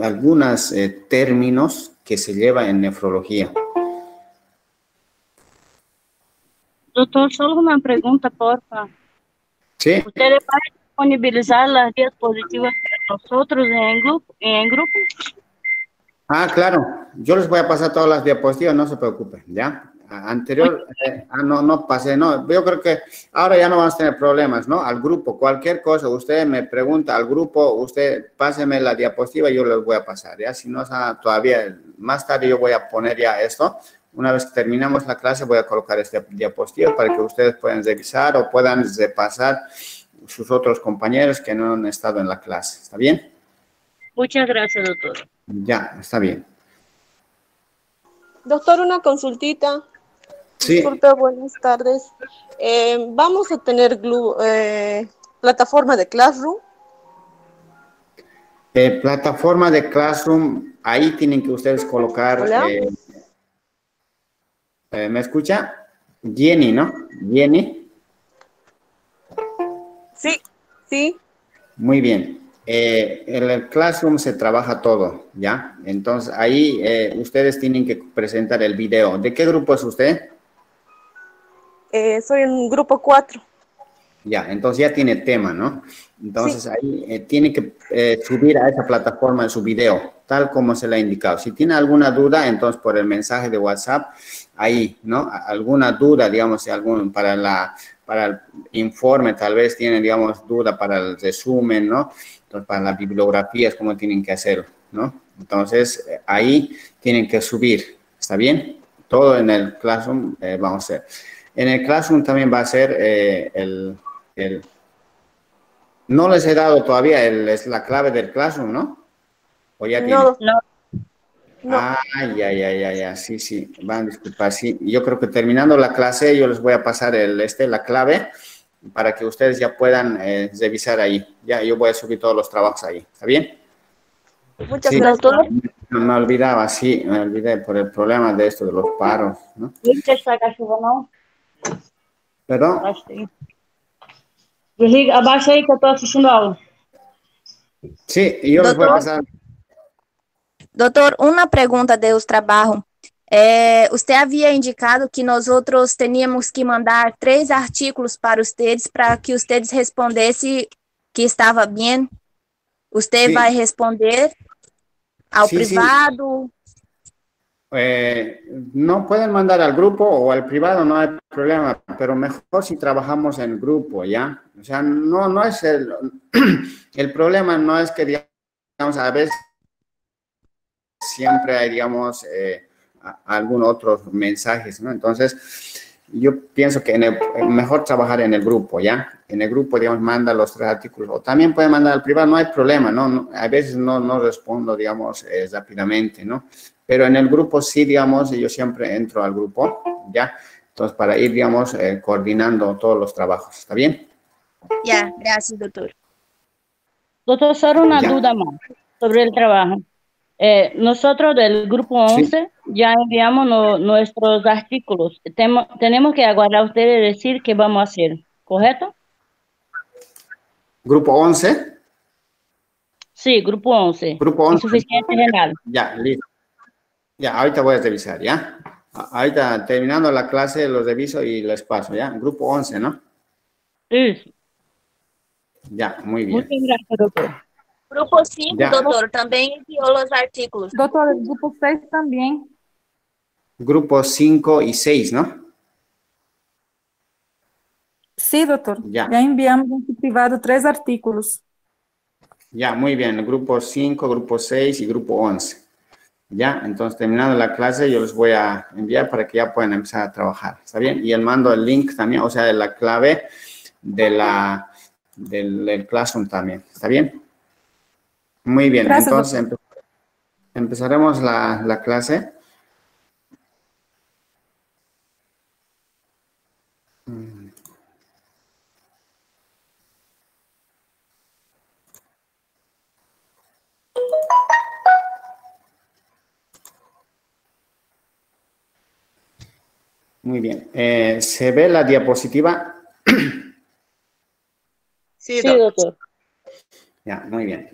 algunos términos que se lleva en nefrología. Doctor, solo una pregunta, porfa. Sí. ¿Ustedes van a disponibilizar las diapositivas para nosotros en grupo? Ah, claro. Yo les voy a pasar todas las diapositivas, no se preocupen, ¿ya? Anterior, no pasé, no. Yo creo que ahora ya no vamos a tener problemas, ¿no? Al grupo, cualquier cosa, usted me pregunta al grupo, usted páseme la diapositiva y yo les voy a pasar, ¿ya? Si no, todavía, más tarde yo voy a poner ya esto. Una vez que terminamos la clase, voy a colocar esta diapositiva para que ustedes puedan revisar o puedan repasar sus otros compañeros que no han estado en la clase. ¿Está bien? Muchas gracias, doctor. Ya, está bien. Doctor, una consultita. Sí. Disculpe, buenas tardes. ¿Vamos a tener plataforma de Classroom? Plataforma de Classroom, ahí tienen que ustedes colocar. Hola. ¿Me escucha? Jenny, ¿no? Jenny. Sí, sí. Muy bien. En el Classroom se trabaja todo, ¿ya? Entonces, ahí ustedes tienen que presentar el video. ¿De qué grupo es usted? Soy en grupo 4. Ya, entonces ya tiene tema, ¿no? Entonces Sí. ahí tiene que subir a esa plataforma su video, tal como se le ha indicado. Si tiene alguna duda, entonces por el mensaje de WhatsApp, ahí, ¿no? Alguna duda, digamos, para el informe, tal vez tiene, digamos, duda para el resumen, ¿no? Entonces, para las bibliografías, cómo tienen que hacerlo, ¿no? Entonces, ahí tienen que subir, ¿está bien? Todo en el Classroom vamos a hacer. En el Classroom también va a ser no les he dado todavía es la clave del Classroom, ¿no? ¿O ya tienen? No. Ah, ya, sí, van a disculpar, sí. Yo creo que terminando la clase yo les voy a pasar la clave para que ustedes ya puedan revisar ahí. Ya, yo voy a subir todos los trabajos ahí, ¿está bien? Muchas Sí, gracias. Doctor, me olvidaba, sí, me olvidé por el problema de esto de los paros, ¿no? essa cachorra não. ¿Perdón? Desliga, abaixa aí que eu tô assistindo a aula. Sí, yo les voy a pasar. Doutor, uma pergunta de os trabalho. Você havia indicado que nós outros teríamos que mandar 3 artículos para vocês para que vocês respondessem que estava bem. Você Sí. vai responder ao Sí, sí. privado? No pueden mandar al grupo o al privado, no hay problema, pero mejor si trabajamos en grupo, ¿ya? O sea, no es el problema no es que, digamos, a veces siempre hay, digamos, algunos otros mensajes, ¿no? Entonces, yo pienso que mejor trabajar en el grupo, ¿ya? En el grupo, digamos, manda los 3 artículos. O también puede mandar al privado, no hay problema, ¿no? A veces no respondo, digamos, rápidamente, ¿no? Pero en el grupo sí, digamos, yo siempre entro al grupo, ¿ya? Entonces, para ir, digamos, coordinando todos los trabajos, ¿está bien? Ya, gracias, doutor. Doctor, solo una Ya. duda más sobre el trabajo. Nosotros del grupo 11 ya enviamos nuestros artículos. Tenemos que aguardar a ustedes decir qué vamos a hacer, ¿correcto? ¿Grupo 11? Sí, grupo 11. Grupo 11. Insuficiente renal. Ya, listo. Ya, ahorita voy a revisar, ¿ya? Ahorita terminando la clase los reviso y les paso, ¿ya? Grupo 11, ¿no? Sí. Ya, muy bien. Muchas gracias, doctor. Grupo 5, Ya. doutor, também enviou os artículos. Doutor, el grupo 6 también. Grupo 5 y 6, ¿no? Sí, doctor. Ya. Ya enviamos en su privado 3 artículos. Ya, muy bien. Grupo 5, grupo 6 y grupo 11. Ya, entonces terminando la clase yo les voy a enviar para que ya puedan empezar a trabajar. ¿Está bien? Y les mando el link también, o sea, de la clave del Classroom también. ¿Está bien? Muy bien. Gracias, Entonces empezaremos la clase. Muy bien. ¿Se ve la diapositiva? Sí, Sí, doctor. Ya, muy bien.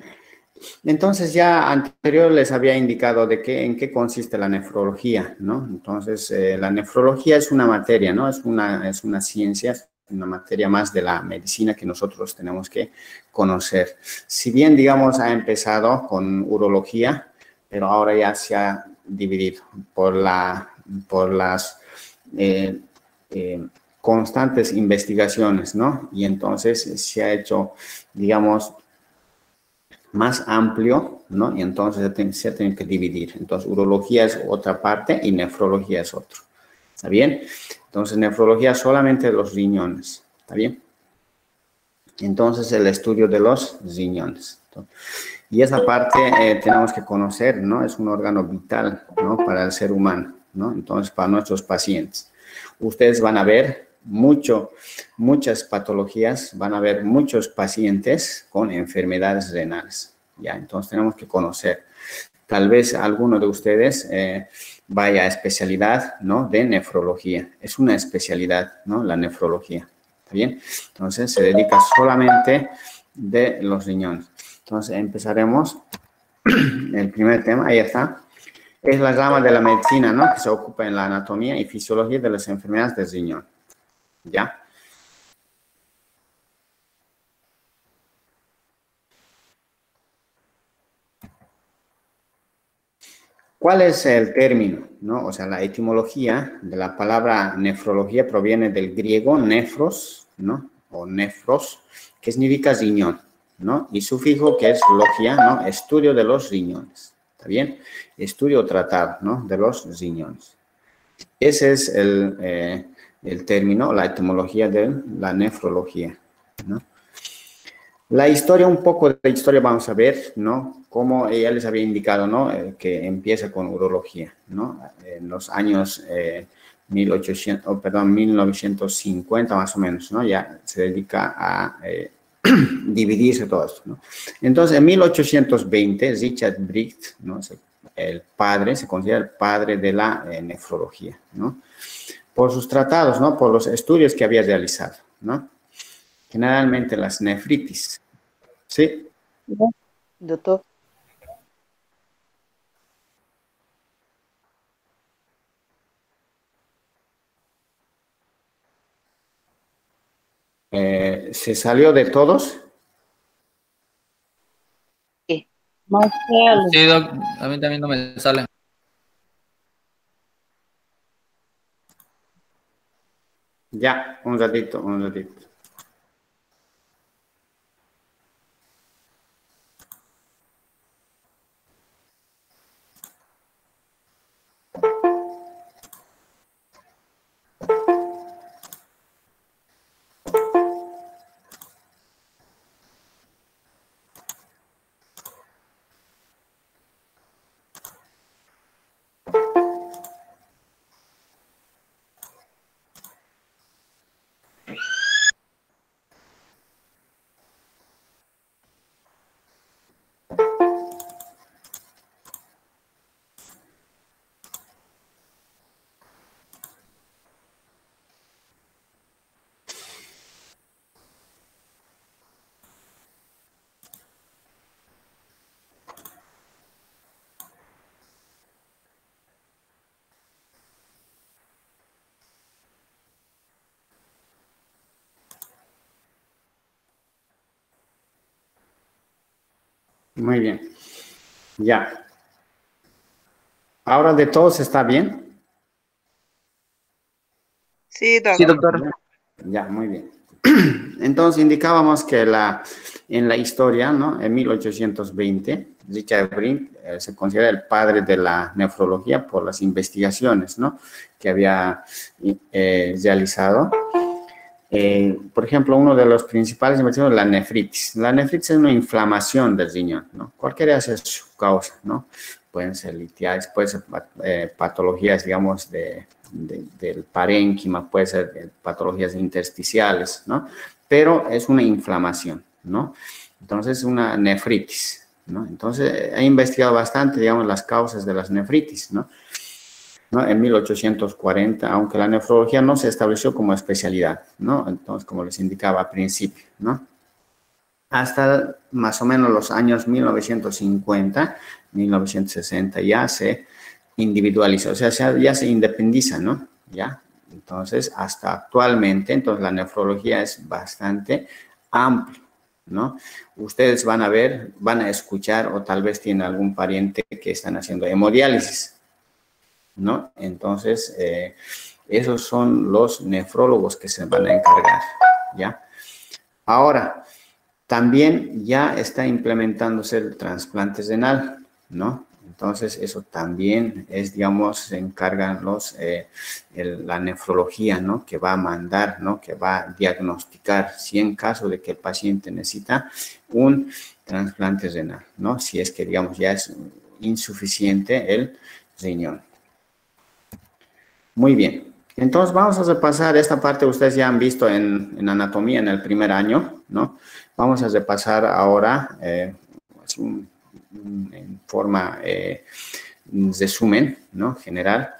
Entonces, ya anterior les había indicado en qué consiste la nefrología, ¿no? Entonces, la nefrología es una materia, ¿no? Es una ciencia, una materia más de la medicina que nosotros tenemos que conocer. Si bien, digamos, ha empezado con urología, pero ahora ya se ha dividido por las constantes investigaciones, ¿no? Y entonces se ha hecho, digamos, más amplio, ¿no? Y entonces se tiene que dividir. Entonces, urología es otra parte y nefrología es otro. ¿Está bien? Entonces, nefrología solamente de los riñones. ¿Está bien? Entonces, el estudio de los riñones. Y esa parte tenemos que conocer, ¿no? Es un órgano vital, ¿no? Para el ser humano, ¿no? Entonces, para nuestros pacientes. Ustedes van a ver muchas patologías, van a ver muchos pacientes con enfermedades renales, ¿ya? Entonces tenemos que conocer. Tal vez alguno de ustedes vaya a especialidad, ¿no? De nefrología. Es una especialidad, ¿no? La nefrología, ¿está bien? Entonces se dedica solamente de los riñones. Entonces empezaremos el primer tema, ahí está. Es la rama de la medicina, ¿no? Que se ocupa en la anatomía y fisiología de las enfermedades del riñón. ¿Ya? ¿Cuál es el término? ¿No? O sea, la etimología de la palabra nefrología proviene del griego nefros, ¿no? O nefros, que significa riñón, ¿no? Y sufijo que es logia, ¿no? Estudio de los riñones. ¿Está bien? Estudio o tratado, ¿no? De los riñones. Ese es el término, la etimología de la nefrología, ¿no? La historia, un poco de historia vamos a ver, ¿no? Como ya les había indicado, ¿no? Que empieza con urología, ¿no? En los años 1950 más o menos, ¿no? Ya se dedica a dividirse todo esto, ¿no? Entonces, en 1820, Richard Bright, ¿no? El padre, se considera el padre de la nefrología, ¿no? Por sus tratados, ¿no? Por los estudios que había realizado, ¿no? Generalmente las nefritis. ¿Sí? Doctor. ¿Se salió de todos? Marcelo, Sí, Doc, a mí también no me sale. Ya, un ratito, un ratito. Muy bien. Ya. Ahora de todos está bien. Sí, Sí, doctor. doctor. Ya, muy bien. Entonces indicábamos que en la historia, ¿no? En 1820, Richard Brink se considera el padre de la nefrología por las investigaciones, ¿no? Que había realizado. Por ejemplo, uno de los principales investigaciones es la nefritis. La nefritis es una inflamación del riñón, ¿no? Cualquiera sea su causa, ¿no? Pueden ser litiasis, pueden ser patologías, digamos, del parénquima, puede ser patologías intersticiales, ¿no? Pero es una inflamación, ¿no? Entonces, una nefritis, ¿no? Entonces, he investigado bastante, digamos, las causas de las nefritis, ¿no? En 1840, aunque la nefrología no se estableció como especialidad, ¿no? Entonces, como les indicaba al principio, ¿no? hasta más o menos los años 1950, 1960 ya se individualiza, o sea, ya se independiza, ¿no? Ya, entonces, hasta actualmente, entonces la nefrología es bastante amplia, ¿no? Ustedes van a ver, van a escuchar o tal vez tienen algún pariente que están haciendo hemodiálisis, ¿no? Entonces, esos son los nefrólogos que se van a encargar, ¿ya? Ahora, también ya está implementándose el trasplante renal, ¿no? Entonces, eso también es, digamos, se encargan la nefrología, ¿no? Que va a mandar, ¿no? Que va a diagnosticar si en caso de que el paciente necesita un trasplante renal, ¿no? Si es que, digamos, ya es insuficiente el riñón. Muy bien. Entonces, vamos a repasar esta parte, ustedes ya han visto en anatomía en el primer año, ¿no? Vamos a repasar ahora en forma resumen, ¿no? General,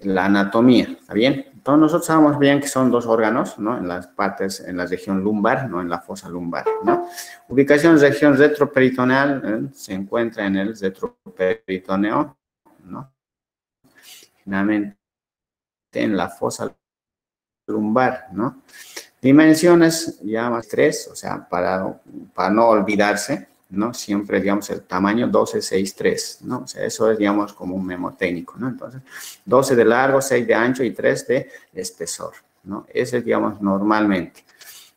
la anatomía, ¿está bien? Entonces, nosotros sabemos bien que son dos órganos, ¿no? En las partes, en la región lumbar, ¿no? En la fosa lumbar, ¿no? Ubicación, región retroperitoneal, se encuentra en el retroperitoneo, ¿no? Finalmente, en la fosa lumbar, ¿no? Dimensiones ya más 3, o sea, para no olvidarse, ¿no? Siempre, digamos, el tamaño 12, 6, 3, ¿no? O sea, eso es, digamos, como un memo técnico, ¿no? Entonces, 12 de largo, 6 de ancho y 3 de espesor, ¿no? Ese es, digamos, normalmente.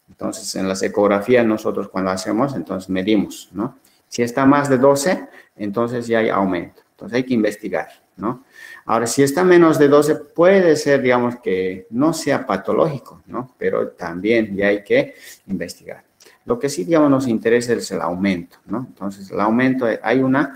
Entonces, en las ecografías nosotros cuando hacemos, entonces medimos, ¿no? Si está más de 12, entonces ya hay aumento. Entonces, hay que investigar, ¿no? Ahora, si está menos de 12, puede ser, digamos, que no sea patológico, ¿no? Pero también ya hay que investigar. Lo que sí, digamos, nos interesa es el aumento, ¿no? Entonces, el aumento, hay una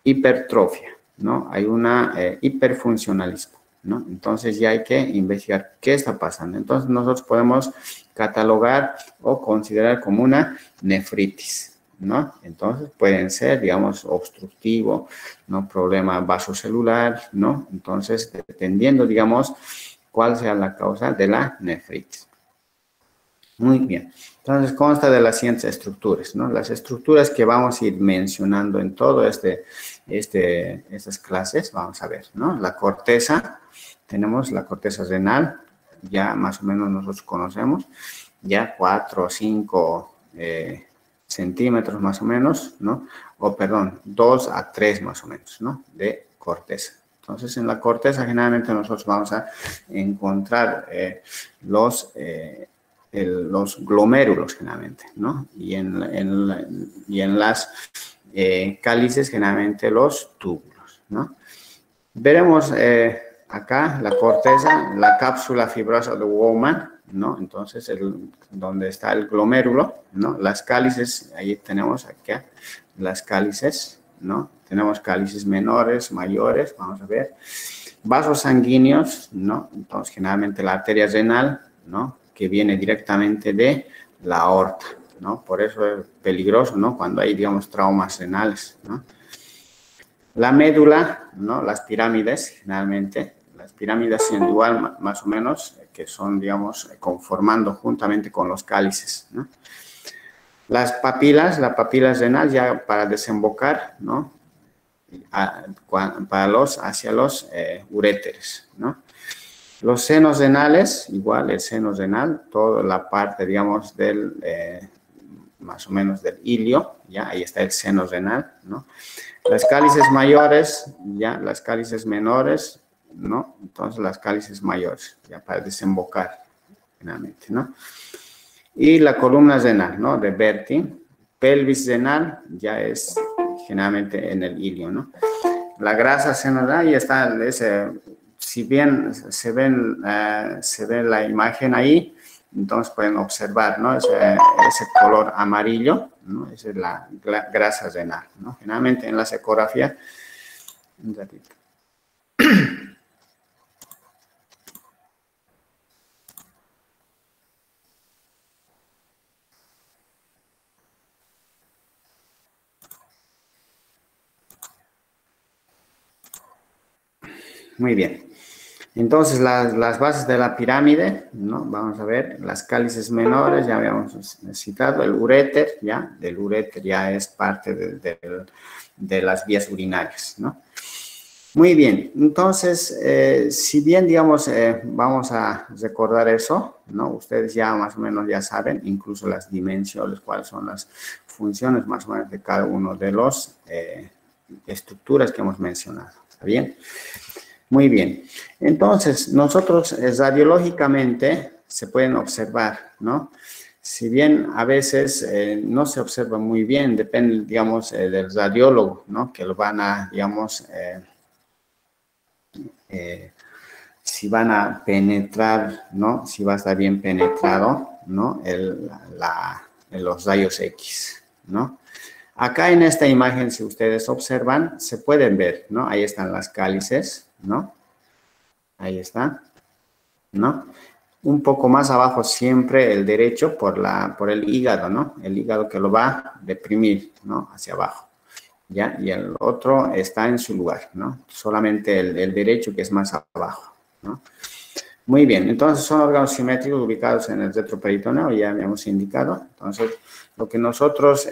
hipertrofia, ¿no? Hay una hiperfuncionalismo, ¿no? Entonces, ya hay que investigar qué está pasando. Entonces, nosotros podemos catalogar o considerar como una nefritis, ¿no? Entonces, pueden ser, digamos, obstructivo, ¿no? Problema vasocelular, ¿no? Entonces, dependiendo, digamos, cuál sea la causa de la nefritis. Muy bien. Entonces, consta de las siguientes estructuras, ¿no? Las estructuras que vamos a ir mencionando en todo estas clases, vamos a ver, ¿no? La corteza, tenemos la corteza renal, ya más o menos nosotros conocemos, ya 4 o 5 centímetros más o menos, ¿no? O perdón, 2 a 3 más o menos, ¿no? De corteza. Entonces, en la corteza generalmente nosotros vamos a encontrar los glomérulos generalmente, ¿no? Y en las cálices generalmente los túbulos, ¿no? Veremos acá la corteza, la cápsula fibrosa de Bowman, ¿no? Entonces, donde está el glomérulo, ¿no? Las cálices, ahí tenemos acá las cálices, ¿no? Tenemos cálices menores, mayores, vamos a ver. Vasos sanguíneos, ¿no? Entonces, generalmente la arteria renal, ¿no? Que viene directamente de la aorta, ¿no? Por eso es peligroso, ¿no? Cuando hay, digamos, traumas renales, ¿no? La médula, ¿no? Las pirámides, generalmente, las pirámides siendo igual, más o menos, que son, digamos, conformando juntamente con los cálices, ¿no? Las papilas, la papila renal ya para desembocar, ¿no? Hacia los uréteres, ¿no? Los senos renales, igual el seno renal, toda la parte, digamos, más o menos del ilio, ya, ahí está el seno renal, ¿no? Las cálices mayores, ya, las cálices menores, ¿no? Entonces, las cálices mayores, ya, para desembocar, finalmente, ¿no? Y la columna renal, ¿no? De Bertin. Pelvis renal, ya es generalmente en el ilio, ¿no? La grasa senoidal, ahí está si bien se ve la imagen ahí, entonces pueden observar, ¿no? Ese color amarillo, ¿no? Esa es la grasa renal, ¿no? Generalmente en las ecografías, un ratito. Muy bien. Entonces, las bases de la pirámide, ¿no? Vamos a ver, las cálices menores, ya habíamos citado, el uréter, ¿ya? El uréter ya es parte de las vías urinarias, ¿no? Muy bien, entonces, si bien, digamos, vamos a recordar eso, ¿no? Ustedes ya más o menos ya saben, incluso las dimensiones, cuáles son las funciones más o menos de cada uno de los estructuras que hemos mencionado, ¿está bien? Muy bien, entonces, nosotros radiológicamente se pueden observar, ¿no? Si bien a veces no se observa muy bien, depende, digamos, del radiólogo, ¿no? Que lo van a, digamos, si van a penetrar, ¿no? Si va a estar bien penetrado, ¿no? Los rayos X, ¿no? Acá en esta imagen, si ustedes observan, se pueden ver, ¿no? Ahí están las cálices, ¿no? Ahí está, ¿no? Un poco más abajo siempre el derecho por el hígado, ¿no? El hígado que lo va a deprimir, ¿no? Hacia abajo. ¿Ya? Y el otro está en su lugar, ¿no? Solamente el derecho que es más abajo, ¿no? Muy bien, entonces son órganos simétricos ubicados en el retroperitoneo, ya habíamos indicado. Entonces, lo que nosotros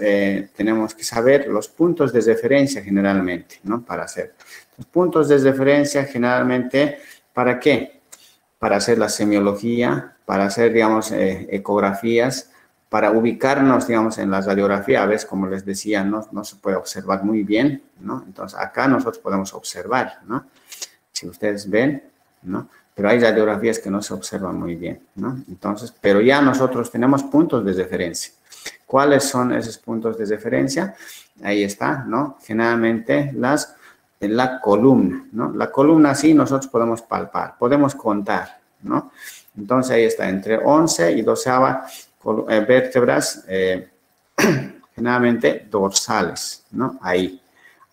tenemos que saber, los puntos de referencia generalmente, ¿no? Para hacer. Los puntos de referencia generalmente, ¿para qué? Para hacer la semiología, para hacer, digamos, ecografías, para ubicarnos, digamos, en la radiografía, a veces, como les decía, no se puede observar muy bien, ¿no? Entonces, acá nosotros podemos observar, ¿no? Si ustedes ven, ¿no? Pero hay radiografías que no se observan muy bien, ¿no? Entonces, pero ya nosotros tenemos puntos de referencia. ¿Cuáles son esos puntos de referencia? Ahí está, ¿no? Generalmente en la columna, ¿no? La columna sí nosotros podemos palpar, podemos contar, ¿no? Entonces, ahí está, entre 11 y 12ª vértebras, generalmente dorsales, ¿no? Ahí,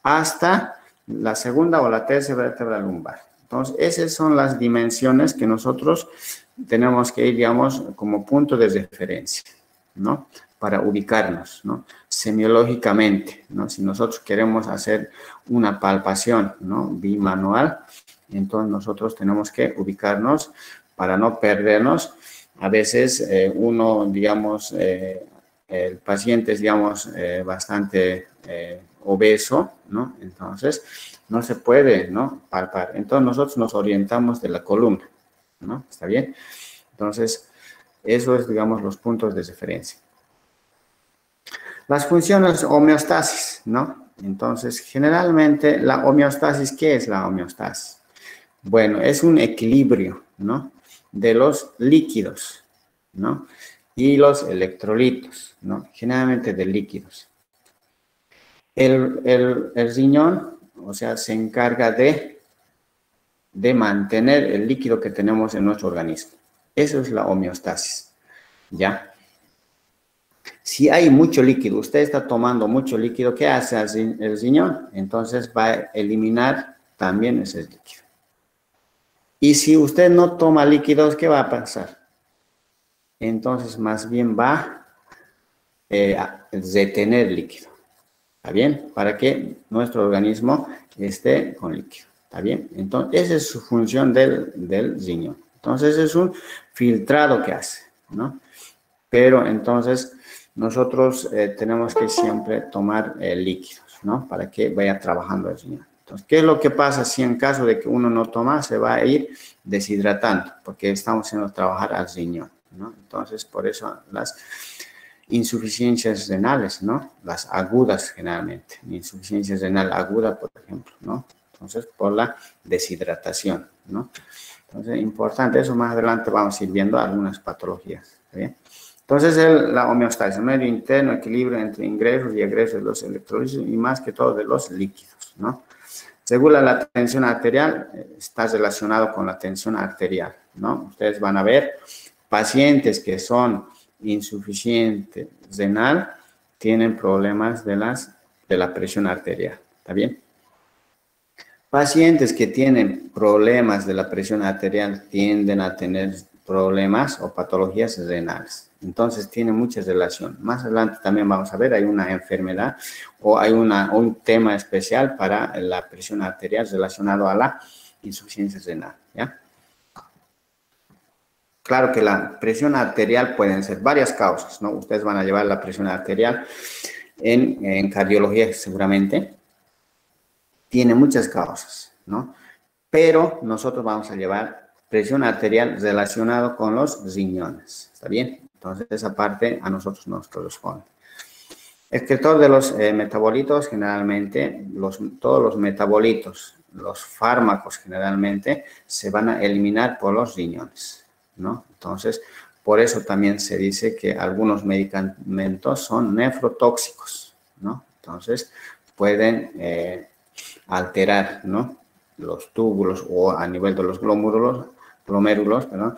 hasta la segunda o la tercera vértebra lumbar. Entonces, esas son las dimensiones que nosotros tenemos que ir, digamos, como punto de referencia, ¿no? Para ubicarnos, ¿no? Semiológicamente, ¿no? Si nosotros queremos hacer una palpación, ¿no? Bimanual, entonces nosotros tenemos que ubicarnos para no perdernos. A veces uno, digamos, el paciente es, digamos, bastante obeso, ¿no? Entonces, no se puede, ¿no? Palpar. Entonces, nosotros nos orientamos de la columna, ¿no? ¿Está bien? Entonces, eso es, digamos, los puntos de referencia. Las funciones homeostasis, ¿no? Entonces, generalmente, la homeostasis, ¿qué es la homeostasis? Bueno, es un equilibrio, ¿no? De los líquidos, ¿no? Y los electrolitos, ¿no? Generalmente de líquidos. El riñón, o sea, se encarga de mantener el líquido que tenemos en nuestro organismo. Eso es la homeostasis, ¿ya? Si hay mucho líquido, usted está tomando mucho líquido, ¿qué hace el riñón? Entonces va a eliminar también ese líquido. Y si usted no toma líquidos, ¿qué va a pasar? Entonces, más bien va a retener líquido. ¿Está bien? Para que nuestro organismo esté con líquido. ¿Está bien? Entonces, esa es su función del riñón. Entonces, es un filtrado que hace, ¿no? Pero, entonces, nosotros tenemos que siempre tomar líquidos, ¿no? Para que vaya trabajando el riñón. Entonces, ¿qué es lo que pasa si en caso de que uno no toma, se va a ir deshidratando? Porque estamos haciendo trabajar al riñón, ¿no? Entonces, por eso las insuficiencias renales, ¿no? Las agudas generalmente, insuficiencia renal aguda, por ejemplo, ¿no? Entonces, por la deshidratación, ¿no? Entonces, importante, eso más adelante vamos a ir viendo algunas patologías, ¿está bien? Entonces, la homeostasis, medio interno, equilibrio entre ingresos y egresos de los electrolitos y más que todo de los líquidos, ¿no? Regula la tensión arterial, está relacionado con la tensión arterial, ¿no? Ustedes van a ver pacientes que son insuficientes renal, tienen problemas de la presión arterial, ¿está bien? Pacientes que tienen problemas de la presión arterial tienden a tener problemas o patologías renales. Entonces, tiene mucha relación. Más adelante también vamos a ver, hay una enfermedad o hay un tema especial para la presión arterial relacionado a la insuficiencia renal, ¿ya? claro que la presión arterial pueden ser varias causas, ¿no? Ustedes van a llevar la presión arterial en cardiología seguramente. Tiene muchas causas, ¿no? Pero nosotros vamos a llevar presión arterial relacionado con los riñones, ¿está bien? Entonces, esa parte a nosotros nos corresponde. Escritor de los metabolitos, generalmente, todos los metabolitos, los fármacos generalmente, se van a eliminar por los riñones, ¿no? Entonces, por eso también se dice que algunos medicamentos son nefrotóxicos, ¿no? Entonces, pueden alterar, ¿no? Los túbulos o a nivel de los glomérulos, perdón,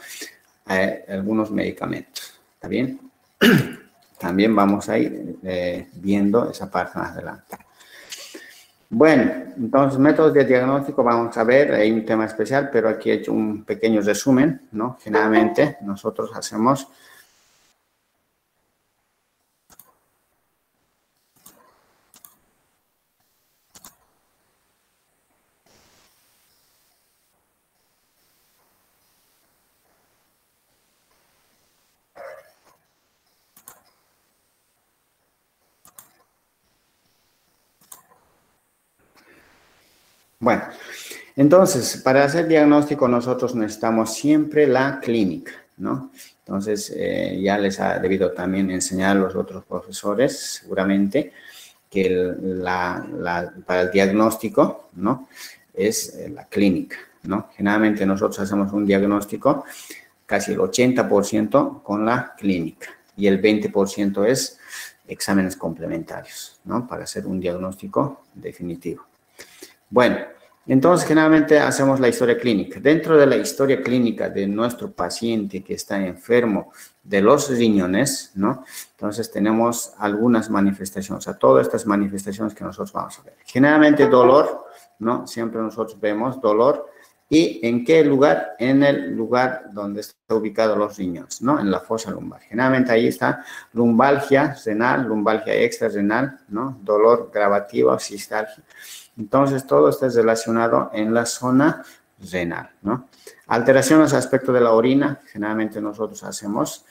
algunos medicamentos, ¿está bien? También vamos a ir viendo esa parte más adelante. Bueno, entonces, métodos de diagnóstico, vamos a ver, hay un tema especial, pero aquí he hecho un pequeño resumen, ¿no? Generalmente, nosotros hacemos... Bueno, entonces, para hacer diagnóstico nosotros necesitamos siempre la clínica, ¿no? Entonces, ya les ha debido también enseñar a los otros profesores, seguramente, que para el diagnóstico, ¿no? Es la clínica, ¿no? Generalmente nosotros hacemos un diagnóstico casi el 80% con la clínica y el 20% es exámenes complementarios, ¿no? Para hacer un diagnóstico definitivo. Bueno, entonces generalmente hacemos la historia clínica. Dentro de la historia clínica de nuestro paciente que está enfermo de los riñones, ¿no? Entonces tenemos algunas manifestaciones, o sea, todas estas manifestaciones que nosotros vamos a ver. Generalmente dolor, ¿no? Siempre nosotros vemos dolor. ¿Y en qué lugar? En el lugar donde está ubicado los riñones, ¿no? En la fosa lumbar. Generalmente ahí está lumbalgia renal, lumbalgia extrarrenal, ¿no? Dolor gravativo o cistalgia. Entonces, todo esto es relacionado en la zona renal, ¿no? Alteraciones aspecto de la orina, generalmente nosotros hacemos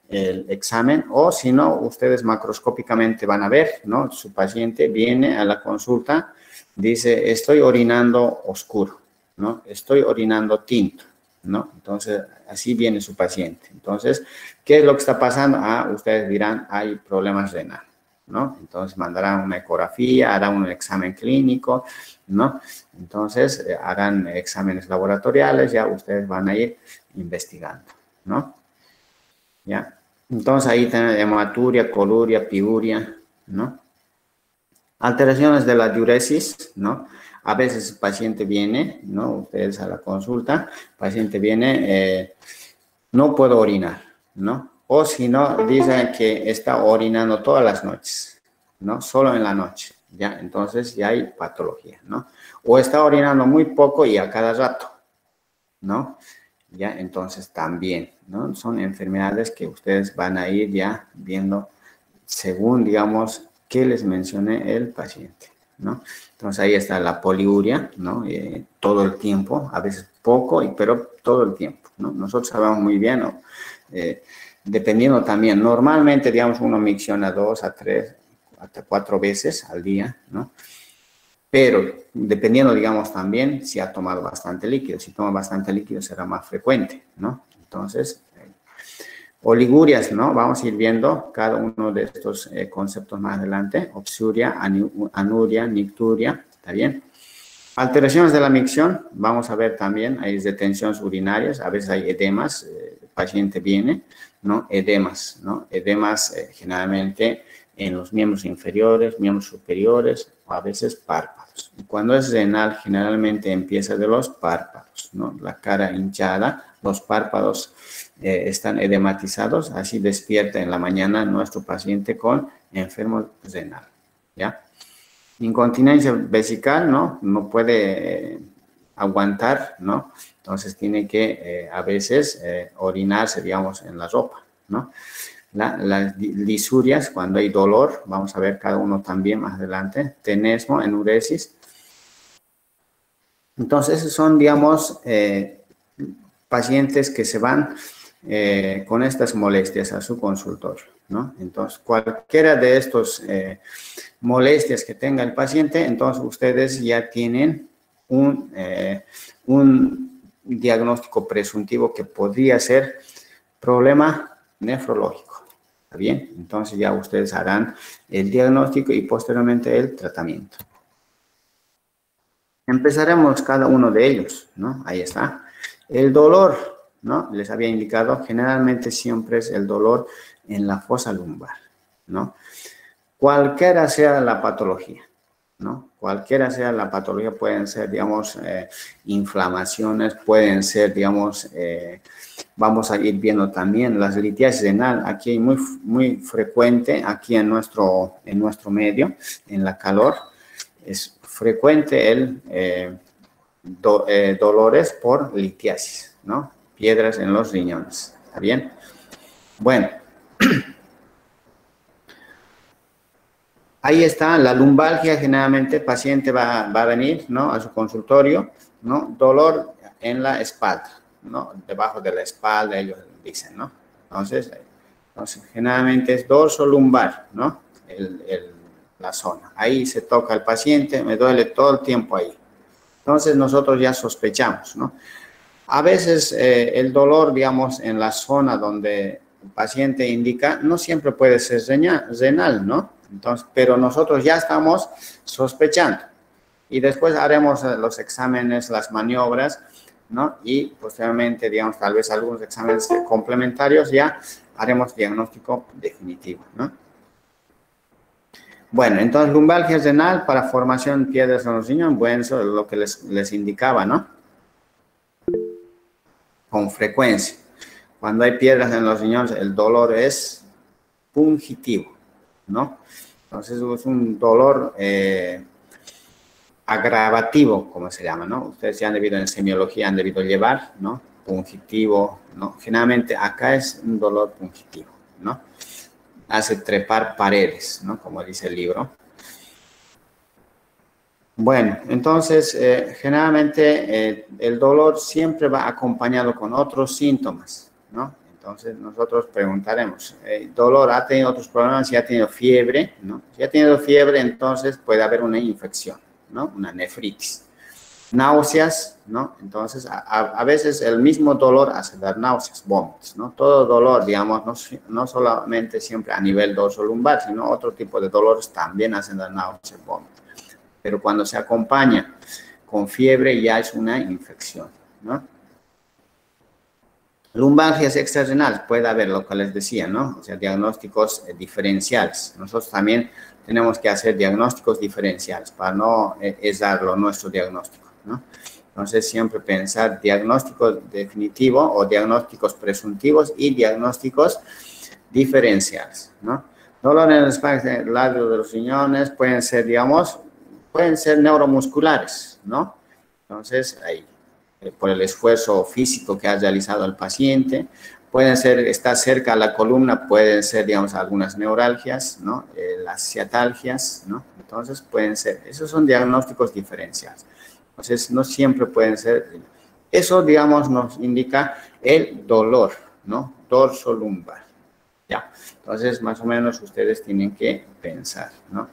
el examen, o si no, ustedes macroscópicamente van a ver, ¿no? Su paciente viene a la consulta, dice, estoy orinando oscuro, ¿no? Estoy orinando tinto, ¿no? Entonces, así viene su paciente. Entonces, ¿qué es lo que está pasando? Ah, ustedes dirán, hay problemas renales, ¿no? Entonces mandarán una ecografía, harán un examen clínico, ¿no? Entonces harán exámenes laboratoriales, ya ustedes van a ir investigando, ¿no? ¿Ya? Entonces ahí tenemos hematuria, coluria, piuria, ¿no? Alteraciones de la diuresis, ¿no? A veces el paciente viene, ¿no? Ustedes a la consulta, el paciente viene, no puedo orinar, ¿no? O si no, dicen que está orinando todas las noches, ¿no? Solo en la noche, ¿ya? Entonces ya hay patología, ¿no? O está orinando muy poco y a cada rato, ¿no? Ya, entonces también, ¿no? Son enfermedades que ustedes van a ir ya viendo según, digamos, qué les mencioné el paciente, ¿no? Entonces ahí está la poliuria, ¿no? Todo el tiempo, a veces poco, pero todo el tiempo, ¿no? Nosotros sabemos muy bien, ¿no? Dependiendo también, normalmente, digamos, uno micciona 2 a 3, hasta 4 veces al día, ¿no? Pero dependiendo, digamos, también si ha tomado bastante líquido. Si toma bastante líquido será más frecuente, ¿no? Entonces, oligurias, ¿no? Vamos a ir viendo cada uno de estos conceptos más adelante. Obsuria, anuria, nicturia, ¿está bien? Alteraciones de la micción, vamos a ver también, hay retenciones urinarias, a veces hay edemas, el paciente viene, ¿no? Edemas, ¿no? Edemas generalmente en los miembros inferiores, miembros superiores, o a veces párpados. Y cuando es renal, generalmente empieza de los párpados, ¿no? La cara hinchada, los párpados están edematizados, así despierta en la mañana nuestro paciente con enfermo renal, ¿ya? Incontinencia vesical, ¿no? No puede aguantar, ¿no? Entonces tiene que a veces orinarse, digamos, en la ropa, ¿no? Las lisurias, cuando hay dolor, vamos a ver cada uno también más adelante. Tenesmo, enuresis. Entonces, esos son, digamos, pacientes que se van con estas molestias a su consultorio, ¿no? Entonces, cualquiera de estos molestias que tenga el paciente, entonces ustedes ya tienen un diagnóstico presuntivo que podría ser problema nefrológico. ¿Está bien? Entonces ya ustedes harán el diagnóstico y posteriormente el tratamiento. Empezaremos cada uno de ellos, ¿no? Ahí está. El dolor, ¿no? Les había indicado, generalmente siempre es el dolor en la fosa lumbar, ¿no? Cualquiera sea la patología, ¿no? Cualquiera sea la patología, pueden ser, digamos, inflamaciones, pueden ser, digamos, vamos a ir viendo también las litiasis renal, aquí muy frecuente, aquí en nuestro medio, en la calor, es frecuente el dolores por litiasis, ¿no? Piedras en los riñones, ¿está bien? Bueno. Ahí está, la lumbalgia, generalmente el paciente va a venir, ¿no? A su consultorio, ¿no? Dolor en la espalda, ¿no? Debajo de la espalda, ellos dicen, ¿no? Entonces generalmente es dorso lumbar, ¿no? La zona. Ahí se toca al paciente, me duele todo el tiempo ahí. Entonces nosotros ya sospechamos, ¿no? A veces el dolor, digamos, en la zona donde el paciente indica, no siempre puede ser renal, ¿no? Entonces, pero nosotros ya estamos sospechando y después haremos los exámenes, las maniobras, ¿no? Y posteriormente, digamos, tal vez algunos exámenes complementarios, ya haremos diagnóstico definitivo, ¿no? Bueno, entonces lumbalgia renal para formación de piedras en los riñones, bueno, eso es lo que les indicaba, ¿no? Con frecuencia. Cuando hay piedras en los riñones, el dolor es pungitivo, ¿no? Entonces es un dolor agravativo, como se llama, ¿no? Ustedes ya han debido en semiología, han debido llevar, ¿no? Pungitivo, ¿no? Generalmente acá es un dolor pungitivo, ¿no? Hace trepar paredes, ¿no? Como dice el libro. Bueno, entonces generalmente el dolor siempre va acompañado con otros síntomas, ¿no? Entonces nosotros preguntaremos, dolor, ¿ha tenido otros problemas? Si ha tenido fiebre, ¿no? Si ha tenido fiebre, entonces puede haber una infección, ¿no? Una nefritis. Náuseas, ¿no? Entonces a veces el mismo dolor hace dar náuseas, vómitos, ¿no? Todo dolor, digamos, no solamente siempre a nivel dorsolumbar, sino otro tipo de dolores también hacen dar náuseas, vómitos. Pero cuando se acompaña con fiebre ya es una infección, ¿no? Lumbalgias extrarrenales, puede haber lo que les decía, ¿no? O sea, diagnósticos diferenciales. Nosotros también tenemos que hacer diagnósticos diferenciales para no errar nuestro diagnóstico, ¿no? Entonces, siempre pensar diagnóstico definitivo o diagnósticos presuntivos y diagnósticos diferenciales, ¿no? Dolor en el espacio largo de los riñones pueden ser, digamos, pueden ser neuromusculares, ¿no? Entonces, ahí, por el esfuerzo físico que ha realizado el paciente, pueden ser, está cerca a la columna, pueden ser, digamos, algunas neuralgias, ¿no? Las ciatalgias, ¿no? Entonces, pueden ser, esos son diagnósticos diferenciales. Entonces, no siempre pueden ser, eso, digamos, nos indica el dolor, ¿no? Dorsolumbar, ¿ya? Entonces, más o menos, ustedes tienen que pensar, ¿no?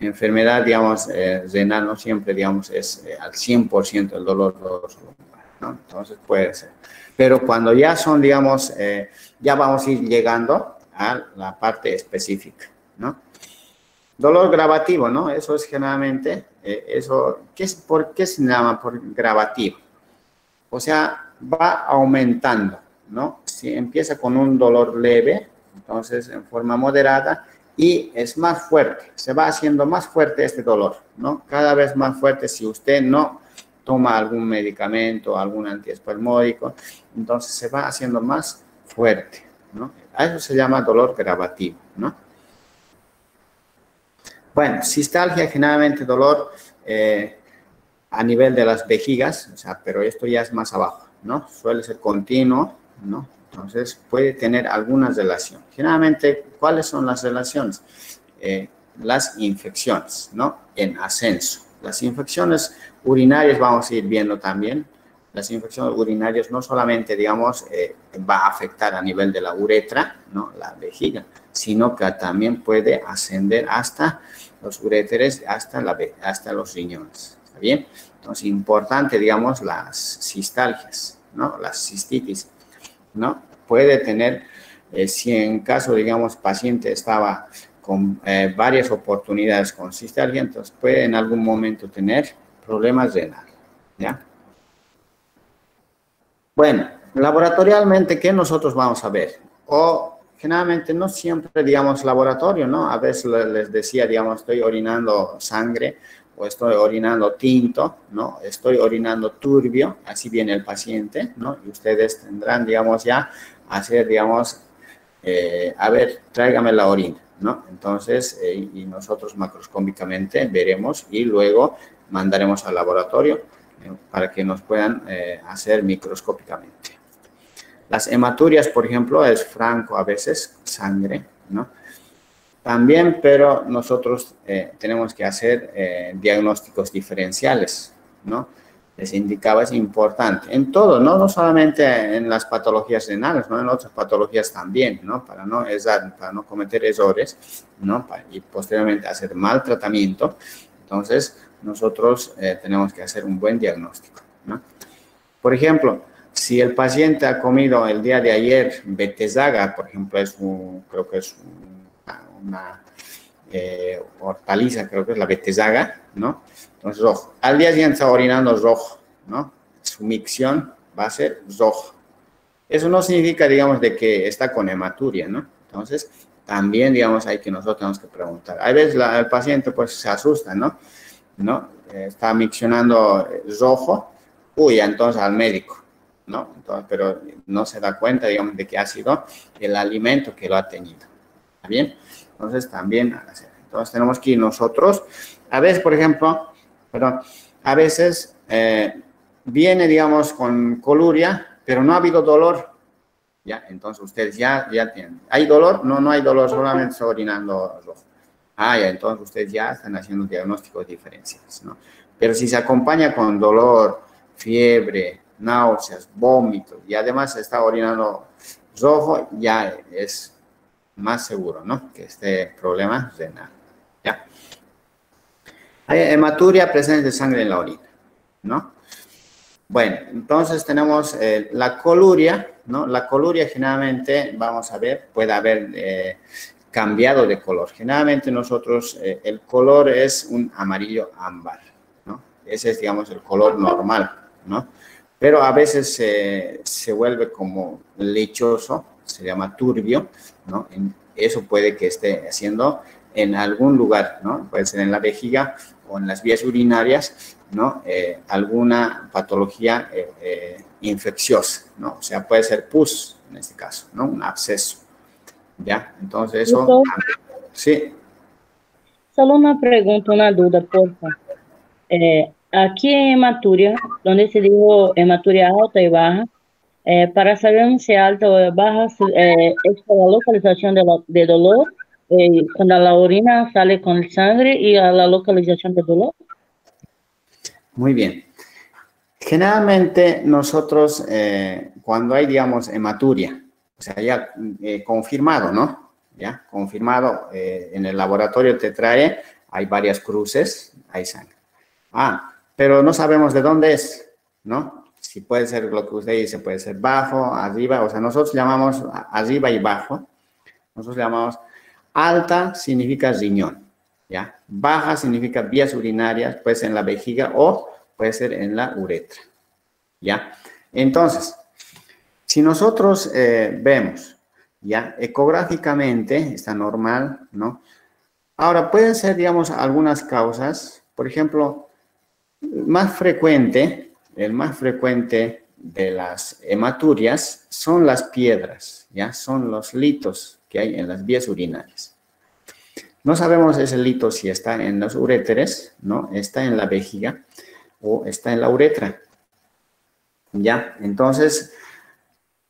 Enfermedad, digamos, renal no siempre, digamos, es al 100% el dolor dorsolumbar, ¿no? Entonces puede ser. Pero cuando ya son, digamos, ya vamos a ir llegando a la parte específica, ¿no? Dolor gravativo, ¿no? Eso es generalmente, ¿por qué se llama por gravativo? O sea, va aumentando, ¿no? Si empieza con un dolor leve, entonces en forma moderada, y es más fuerte, se va haciendo más fuerte este dolor, ¿no? Cada vez más fuerte si usted no toma algún medicamento, algún antiespasmódico, entonces se va haciendo más fuerte, ¿no? A eso se llama dolor gravativo, ¿no? Bueno, cistalgia, generalmente dolor a nivel de las vejigas, o sea, pero esto ya es más abajo, ¿no? Suele ser continuo, ¿no? Entonces, puede tener alguna relación. Generalmente, ¿cuáles son las relaciones? Las infecciones, ¿no? En ascenso. Las infecciones urinarias vamos a ir viendo también. las infecciones urinarias no solamente, digamos, va a afectar a nivel de la uretra, ¿no? La vejiga, sino que también puede ascender hasta los uréteres, hasta los riñones, ¿está bien? Entonces, importante, digamos, las cistalgias, ¿no? Las cistitis, ¿no? Puede tener, si en caso, digamos, paciente estaba con varias oportunidades con cistalgia, entonces puede en algún momento tener problemas renales, ¿ya? Bueno, laboratorialmente, ¿qué nosotros vamos a ver? O generalmente no siempre, digamos, laboratorio, ¿no? A veces les decía, digamos, estoy orinando sangre o estoy orinando tinto, ¿no? Estoy orinando turbio, así viene el paciente, ¿no? Y ustedes tendrán, digamos, ya hacer, digamos, a ver, tráigame la orina, ¿no? Entonces, y nosotros macroscópicamente veremos y luego mandaremos al laboratorio para que nos puedan hacer microscópicamente. Las hematurias, por ejemplo, es franco a veces, sangre, ¿no? También, pero nosotros tenemos que hacer diagnósticos diferenciales, ¿no? Les indicaba, es importante. En todo, ¿no? No solamente en las patologías renales, ¿no? En otras patologías también, ¿no? Para no cometer errores, ¿no? Y posteriormente hacer mal tratamiento. Entonces, nosotros tenemos que hacer un buen diagnóstico, ¿no? Por ejemplo, si el paciente ha comido el día de ayer betesaga, por ejemplo, creo que es una hortaliza, creo que es la betesaga, ¿no? Entonces, rojo. Al día siguiente está orinando rojo, ¿no? Su micción va a ser rojo. Eso no significa, digamos, de que está con hematuria, ¿no? Entonces, también, digamos, nosotros tenemos que preguntar. A veces el paciente, pues, se asusta, ¿no? Está miccionando rojo, uy, entonces al médico, ¿no? Entonces, pero no se da cuenta, digamos, de que ha sido el alimento que lo ha tenido, ¿está bien? Entonces, también, entonces tenemos que ir nosotros, a veces, por ejemplo, a veces viene, digamos, con coluria, pero no ha habido dolor, ¿ya? Entonces, ustedes ya tienen, ¿hay dolor? No hay dolor, solamente está orinando rojo. Ya, entonces ustedes ya están haciendo diagnósticos diferenciales, ¿no? Pero si se acompaña con dolor, fiebre, náuseas, vómitos y además está orinando rojo, ya es más seguro, ¿no? Que este problema renal, ¿ya? Hay hematuria, presencia de sangre en la orina, ¿no? Bueno, entonces tenemos la coluria, ¿no? La coluria generalmente, vamos a ver, puede haber cambiado de color. Generalmente nosotros, el color es un amarillo ámbar, ¿no? Ese es, digamos, el color normal, ¿no? Pero a veces se vuelve como lechoso, se llama turbio, ¿no? Eso puede que esté haciendo en algún lugar, ¿no? Puede ser en la vejiga o en las vías urinarias, ¿no? Alguna patología infecciosa, ¿no? O sea, puede ser pus, en este caso, ¿no? Un absceso. ¿Ya? Entonces eso... Doctor, sí. solo una pregunta, una duda, por favor. Aquí en hematuria, donde se dijo hematuria alta y baja, para saber si es alta o baja, es por la localización de dolor, cuando la orina sale con sangre y a la localización de dolor. Muy bien. Generalmente nosotros, cuando hay, digamos, hematuria, o sea, ya confirmado, ¿no? Ya, confirmado, en el laboratorio te trae, hay varias cruces, hay sangre. Pero no sabemos de dónde es, ¿no? Si puede ser lo que usted dice, puede ser bajo, arriba, o sea, nosotros llamamos arriba y bajo. Nosotros llamamos alta, significa riñón, ¿ya? Baja significa vías urinarias, puede ser en la vejiga o puede ser en la uretra, ¿ya? Entonces, si nosotros vemos, ya, ecográficamente está normal, ¿no? Ahora, pueden ser, digamos, algunas causas, por ejemplo, el más frecuente de las hematurias son las piedras, ¿ya? Son los litos que hay en las vías urinarias. No sabemos ese lito si está en los uréteres, ¿no? Está en la vejiga o está en la uretra, ¿ya? Entonces,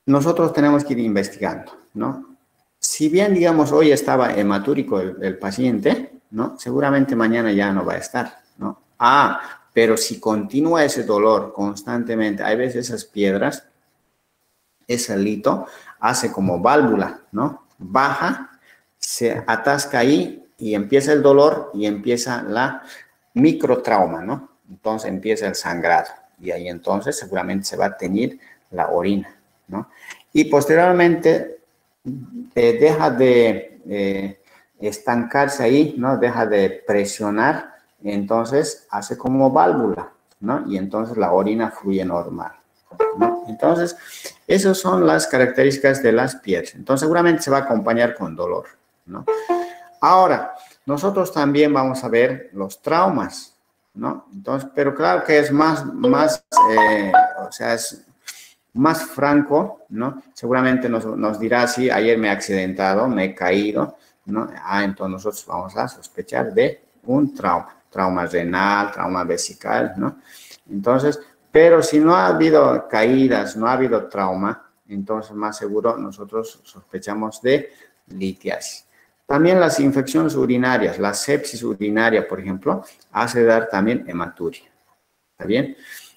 nosotros tenemos que ir investigando, ¿no? Si bien, digamos, hoy estaba hematúrico el paciente, ¿no? Seguramente mañana ya no va a estar, ¿no? Pero si continúa ese dolor constantemente, hay veces esas piedras, ese lito hace como válvula, ¿no? Baja, se atasca ahí y empieza el dolor y empieza la microtrauma, ¿no? Entonces empieza el sangrado y ahí entonces seguramente se va a teñir la orina, ¿no? Y posteriormente deja de estancarse ahí, ¿no? Deja de presionar, entonces hace como válvula, ¿no? Y entonces la orina fluye normal, ¿no? Entonces, esas son las características de las piedras. Entonces, seguramente se va a acompañar con dolor, ¿no? Ahora, nosotros también vamos a ver los traumas, ¿no? Entonces, pero claro que es o sea, es más franco, ¿no? Seguramente nos dirá, sí, ayer me he accidentado, me he caído, ¿no? Entonces nosotros vamos a sospechar de un trauma renal, trauma vesical, ¿no? Entonces, pero si no ha habido caídas, no ha habido trauma, entonces más seguro nosotros sospechamos de litiasis. También las infecciones urinarias, la sepsis urinaria, por ejemplo, hace dar también hematuria. ¿Está bien?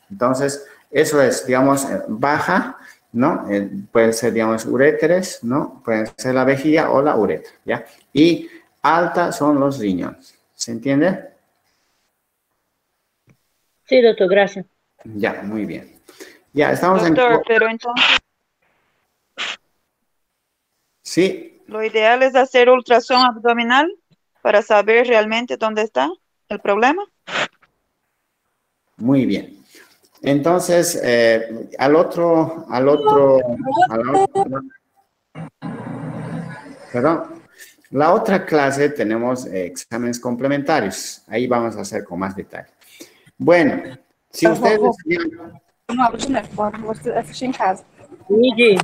Entonces, eso es, digamos, baja, ¿no? Pueden ser, digamos, uréteres, ¿no? Pueden ser la vejiga o la uretra, ¿ya? Y alta son los riñones. ¿Se entiende? Sí, doctor, gracias. Ya, muy bien. Ya, estamos Doctor, pero entonces Sí, lo ideal es hacer ultrasonido abdominal para saber realmente dónde está el problema. muy bien. Entonces, perdón, la otra clase tenemos exámenes complementarios. Ahí vamos a hacer con más detalle. Bueno, si ustedes... Não abro de novo, vou assistir em casa. Luigi,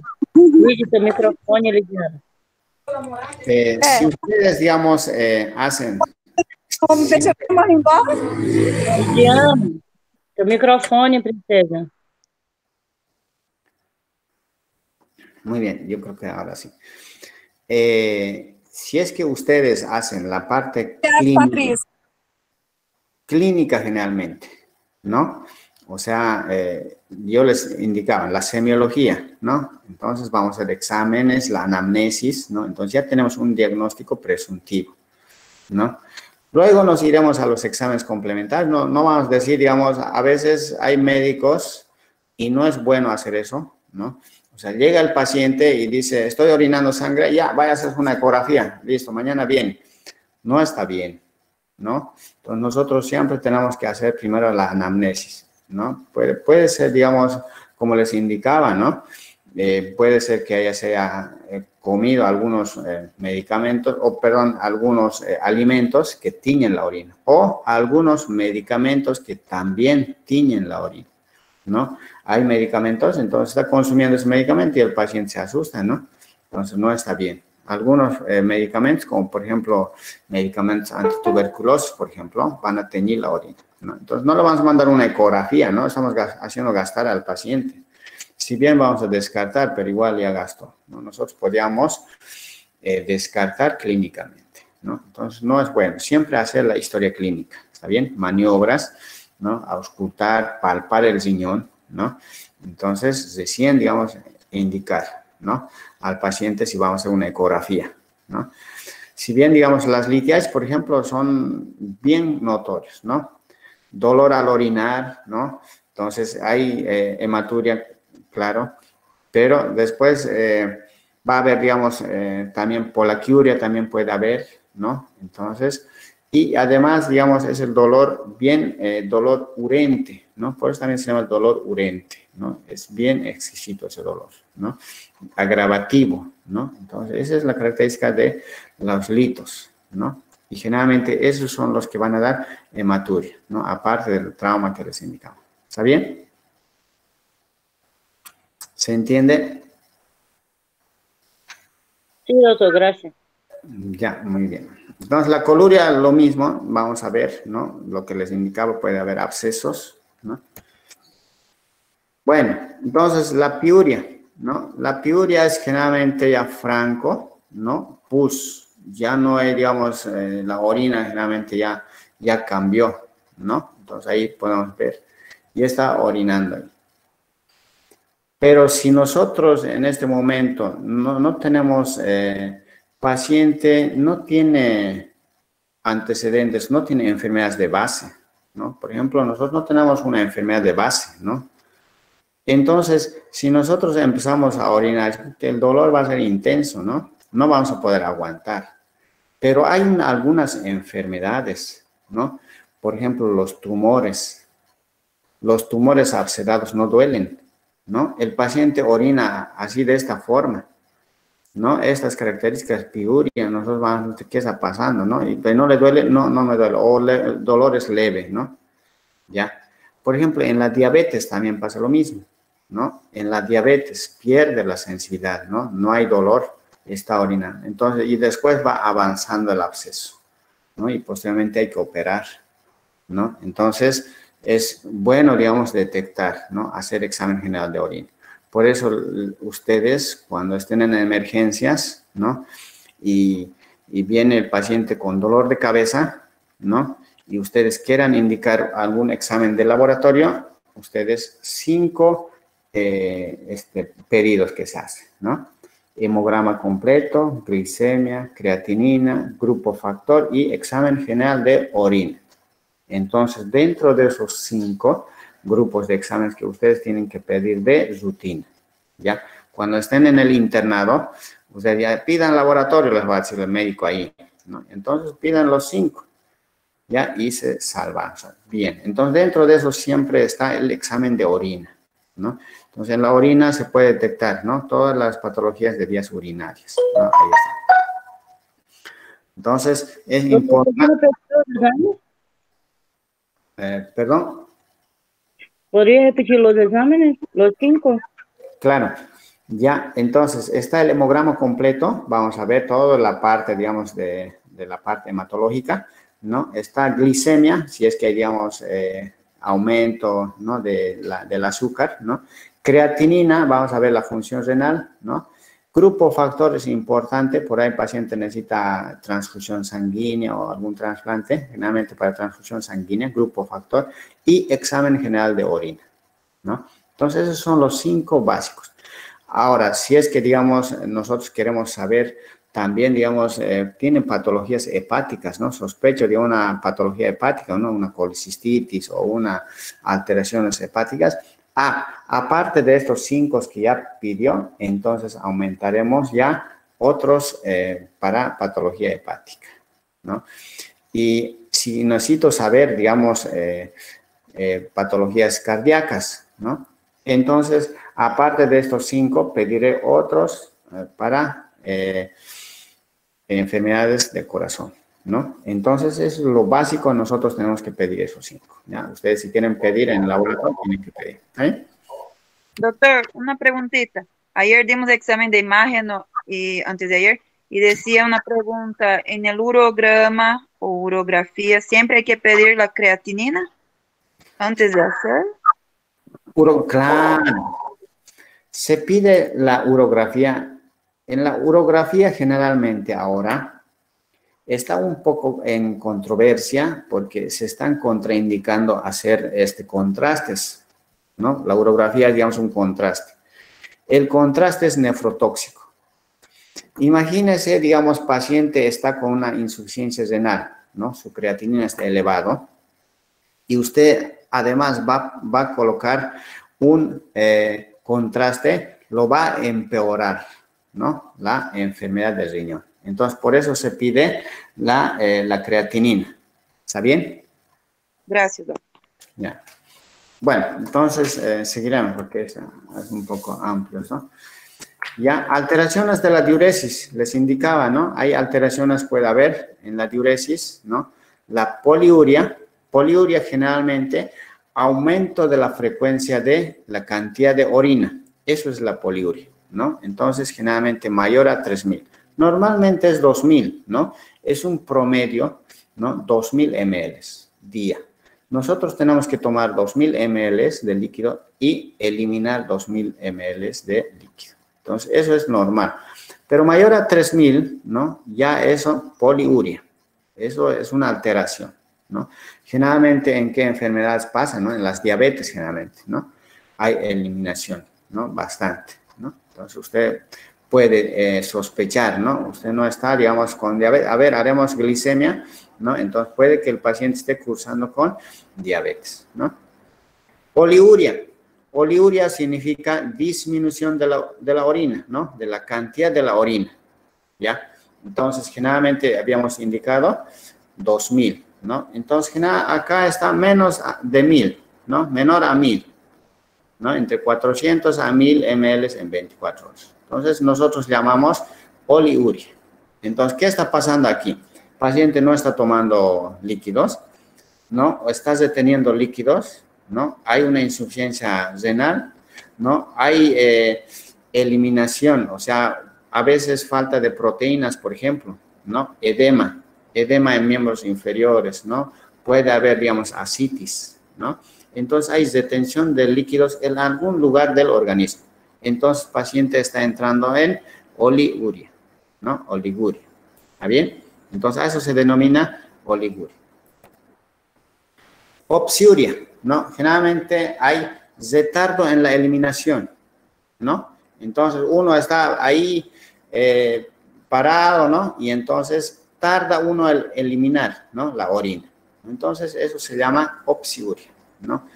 seu microfone, Lidiana. Si ustedes, digamos, hacen... Como deixa eu ir embora? Lidiana, seu microfone, princesa. Muy bien, yo creo que ahora sí. Si es que ustedes hacen la parte clínica generalmente, ¿no? O sea, yo les indicaba la semiología, ¿no? Entonces vamos a hacer exámenes, la anamnesis, ¿no? Entonces ya tenemos un diagnóstico presuntivo, ¿no? Luego nos iremos a los exámenes complementarios. No vamos a decir, digamos, a veces hay médicos y no es bueno hacer eso, ¿no? O sea, llega el paciente y dice, estoy orinando sangre, ya, vaya a hacer una ecografía, listo, mañana viene. No está bien, ¿no? Entonces nosotros siempre tenemos que hacer primero la anamnesis, ¿no? Puede ser, digamos, como les indicaba, ¿no? Puede ser que se haya comido algunos medicamentos, algunos alimentos que tiñen la orina, o algunos medicamentos que también tiñen la orina, ¿no? Hay medicamentos, entonces está consumiendo ese medicamento y el paciente se asusta, ¿no? Entonces no está bien. Algunos medicamentos, como por ejemplo medicamentos antituberculosos, por ejemplo, van a teñir la orina, ¿no? Entonces no le vamos a mandar una ecografía, ¿no? Estamos haciendo gastar al paciente. Si bien vamos a descartar, pero igual ya gastó, ¿no? Nosotros podríamos descartar clínicamente, ¿no? Entonces no es bueno. Siempre hacer la historia clínica, ¿está bien? Maniobras, ¿no? Auscultar, palpar el riñón, ¿no? Entonces recién, digamos, indicar, ¿no? Al paciente si vamos a hacer una ecografía, ¿no? Si bien, digamos, las litiasis, por ejemplo, son bien notorios, ¿no? Dolor al orinar, ¿no? Entonces hay hematuria, claro, pero después va a haber, digamos, también poliaquiuria, también puede haber, ¿no? Entonces, y además, digamos, es el dolor bien, dolor urente, ¿no? Por eso también se llama el dolor urente, ¿no? Es bien exquisito ese dolor, ¿no? Agravativo, ¿no? Entonces, esa es la característica de los litos, ¿no? Y generalmente esos son los que van a dar hematuria, ¿no? Aparte del trauma que les indicamos. ¿Está bien? ¿Se entiende? Sí, doctor, gracias. Ya, muy bien. Entonces, la coluria, lo mismo, vamos a ver, ¿no? Lo que les indicaba, puede haber abscesos, ¿no? Bueno, entonces, la piuria, ¿no? La piuria es generalmente ya franco, ¿no? Pus, ya no hay, digamos, la orina generalmente ya cambió, ¿no? Entonces ahí podemos ver. Y está orinando ahí. Pero si nosotros en este momento no tenemos, paciente no tiene antecedentes, no tiene enfermedades de base, ¿no? Por ejemplo, nosotros no tenemos una enfermedad de base, ¿no? Entonces, si nosotros empezamos a orinar, el dolor va a ser intenso, ¿no? No vamos a poder aguantar. Pero hay algunas enfermedades, ¿no? Por ejemplo, los tumores abscesados no duelen, ¿no? El paciente orina así de esta forma, ¿no? Estas características piuria, nosotros vamos a ver qué está pasando, ¿no? Y no le duele, no me duele, o el dolor es leve, ¿no? Ya. Por ejemplo, en la diabetes también pasa lo mismo, ¿no? En la diabetes pierde la sensibilidad, ¿no? No hay dolor, está orinando. Entonces, y después va avanzando el absceso, ¿no? Y posteriormente hay que operar, ¿no? Entonces, es bueno, digamos, detectar, ¿no? Hacer examen general de orina. Por eso, ustedes, cuando estén en emergencias, ¿no? Y viene el paciente con dolor de cabeza, ¿no? Y ustedes quieran indicar algún examen de laboratorio, ustedes 5 pedidos que se hacen, ¿no? Hemograma completo, glicemia, creatinina, grupo factor y examen general de orina. Entonces, dentro de esos 5 grupos de exámenes que ustedes tienen que pedir de rutina, ¿ya? Cuando estén en el internado, ustedes ya pidan laboratorio, les va a decir el médico ahí, ¿no? Entonces, pidan los 5, ¿ya? Y se salvan. Bien, entonces, dentro de eso siempre está el examen de orina, ¿no? Entonces, en la orina se puede detectar, ¿no? Todas las patologías de vías urinarias, ¿no? Ahí está. Entonces, es importante... ¿Perdón? ¿Podría repetir los exámenes, los 5? Claro. Ya, entonces, está el hemograma completo. Vamos a ver toda la parte, digamos, de la parte hematológica, ¿no? Está glicemia, si es que hay, digamos, aumento, ¿no? del azúcar, ¿no? Creatinina, vamos a ver la función renal, ¿no? Grupo factor es importante, por ahí el paciente necesita transfusión sanguínea o algún trasplante, generalmente para transfusión sanguínea, grupo factor, y examen general de orina, ¿no? Entonces, esos son los 5 básicos. Ahora, si es que, digamos, nosotros queremos saber también, digamos, tienen patologías hepáticas, ¿no? Sospecho de una patología hepática, ¿no? Una colicistitis o una alteraciones hepáticas. Aparte de estos 5 que ya pidió, entonces aumentaremos ya otros para patología hepática, ¿no? Y si necesito saber, digamos, patologías cardíacas, ¿no? Entonces, aparte de estos 5, pediré otros para enfermedades del corazón, ¿no? Entonces, es lo básico, nosotros tenemos que pedir esos 5, ¿ya? Ustedes si quieren pedir en el laboratorio, tienen que pedir, ¿eh? Doctor, una preguntita. Ayer dimos examen de imagen y antes de ayer y decía una pregunta, en el urograma o urografía, ¿siempre hay que pedir la creatinina antes de hacer? Claro. Se pide la urografía. En la urografía generalmente ahora está un poco en controversia porque se están contraindicando hacer contrastes, ¿no? La urografía es, digamos, un contraste. El contraste es nefrotóxico. Imagínese, digamos, paciente está con una insuficiencia renal, ¿no? Su creatinina está elevado y usted además va a colocar un contraste, lo va a empeorar, ¿no? La enfermedad del riñón. Entonces, por eso se pide la creatinina. ¿Está bien? Gracias, doctor. Ya. Bueno, entonces seguiremos porque es un poco amplio, ¿no? Ya, alteraciones de la diuresis, les indicaba, ¿no? Hay alteraciones, puede haber en la diuresis, ¿no? La poliuria generalmente, aumento de la frecuencia de la cantidad de orina, eso es la poliuria, ¿no? Entonces, generalmente mayor a 3.000. Normalmente es 2.000, ¿no? Es un promedio, ¿no? 2.000 ml día. Nosotros tenemos que tomar 2.000 ml de líquido y eliminar 2.000 ml de líquido. Entonces, eso es normal. Pero mayor a 3.000, ¿no? Ya eso, poliuria. Eso es una alteración, ¿no? Generalmente, ¿en qué enfermedades pasa, no? En las diabetes, generalmente, ¿no? Hay eliminación, ¿no? Bastante, ¿no? Entonces, usted puede sospechar, ¿no? Usted no está, digamos, con diabetes. A ver, haremos glicemia, ¿no? Entonces, puede que el paciente esté cursando con diabetes, ¿no? Poliuria. Poliuria significa disminución de la orina, ¿no? De la cantidad de la orina, ¿ya? Entonces, generalmente habíamos indicado 2000, ¿no? Entonces, acá está menos de 1000, ¿no? Menor a 1000, ¿no? Entre 400 a 1000 ml en 24 horas. Entonces, nosotros llamamos poliuria. Entonces, ¿qué está pasando aquí? El paciente no está tomando líquidos, ¿no? O estás deteniendo líquidos, ¿no? Hay una insuficiencia renal, ¿no? Hay eliminación, o sea, a veces falta de proteínas, por ejemplo, ¿no? Edema en miembros inferiores, ¿no? Puede haber, digamos, ascitis, ¿no? Entonces, hay retención de líquidos en algún lugar del organismo. Entonces, el paciente está entrando en oliuria, ¿no? Oliguria. ¿Está bien? Entonces, a eso se denomina oliguria. Opsiuria, ¿no? Generalmente hay retardo en la eliminación, ¿no? Entonces, uno está ahí parado, ¿no? Y entonces tarda uno en eliminar, ¿no? La orina. Entonces, eso se llama opsiuria, ¿no?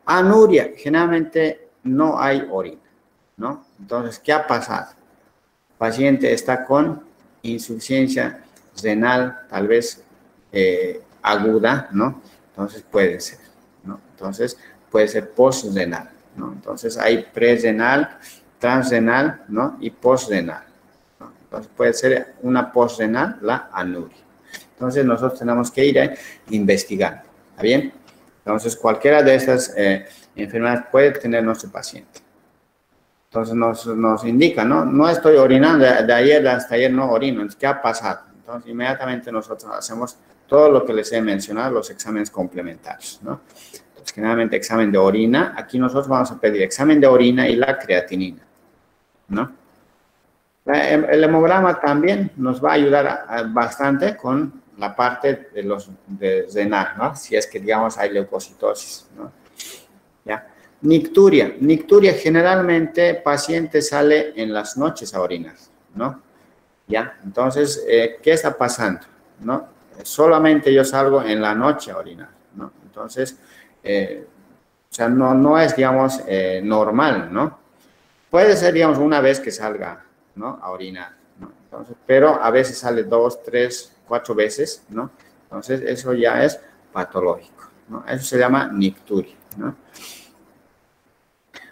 Anuria, generalmente no hay orina, ¿no? Entonces, ¿qué ha pasado? El paciente está con insuficiencia renal, tal vez aguda, ¿no? Entonces, puede ser, ¿no? Entonces, puede ser postrenal, ¿no? Entonces, hay prerrenal, transrenal, ¿no? Y postrenal, ¿no? Entonces, puede ser una postrenal, la anuria. Entonces, nosotros tenemos que ir investigando, ¿está bien? Entonces, cualquiera de estas enfermedades puede tener nuestro paciente. Entonces, nos indica, ¿no? No estoy orinando, de ayer hasta ayer no orino, entonces, ¿qué ha pasado? Entonces, inmediatamente nosotros hacemos todo lo que les he mencionado, los exámenes complementarios, ¿no? Entonces, generalmente examen de orina, aquí nosotros vamos a pedir examen de orina y la creatinina, ¿no? El hemograma también nos va a ayudar bastante con la parte de renal, ¿no? Si es que, digamos, hay leucocitosis, ¿no? ¿Ya? Nicturia. Nicturia, generalmente, el paciente sale en las noches a orinar, ¿no? ¿Ya? Entonces, ¿qué está pasando? ¿No? Solamente yo salgo en la noche a orinar, ¿no? Entonces, o sea, no es, digamos, normal, ¿no? Puede ser, digamos, una vez que salga, ¿no? A orinar, ¿no? Entonces, pero a veces sale 2, 3, 4 veces, ¿no? Entonces, eso ya es patológico, ¿no? Eso se llama nicturia, ¿no?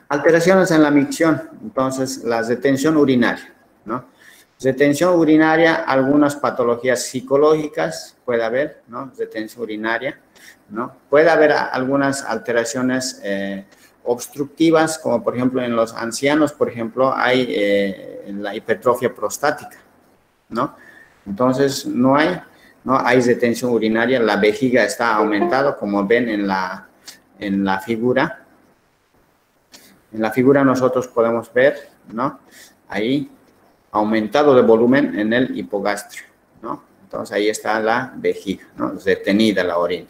Alteraciones en la micción, entonces, la retención urinaria, ¿no? Retención urinaria, algunas patologías psicológicas puede haber, ¿no? Retención urinaria, ¿no? Puede haber algunas alteraciones obstructivas, como por ejemplo en los ancianos, por ejemplo, hay la hipertrofia prostática, ¿no? Entonces, no hay retención urinaria, la vejiga está aumentada, como ven en la figura. En la figura nosotros podemos ver, ¿no? Ahí, aumentado de volumen en el hipogastrio, ¿no? Entonces, ahí está la vejiga, ¿no? Retenida la orina.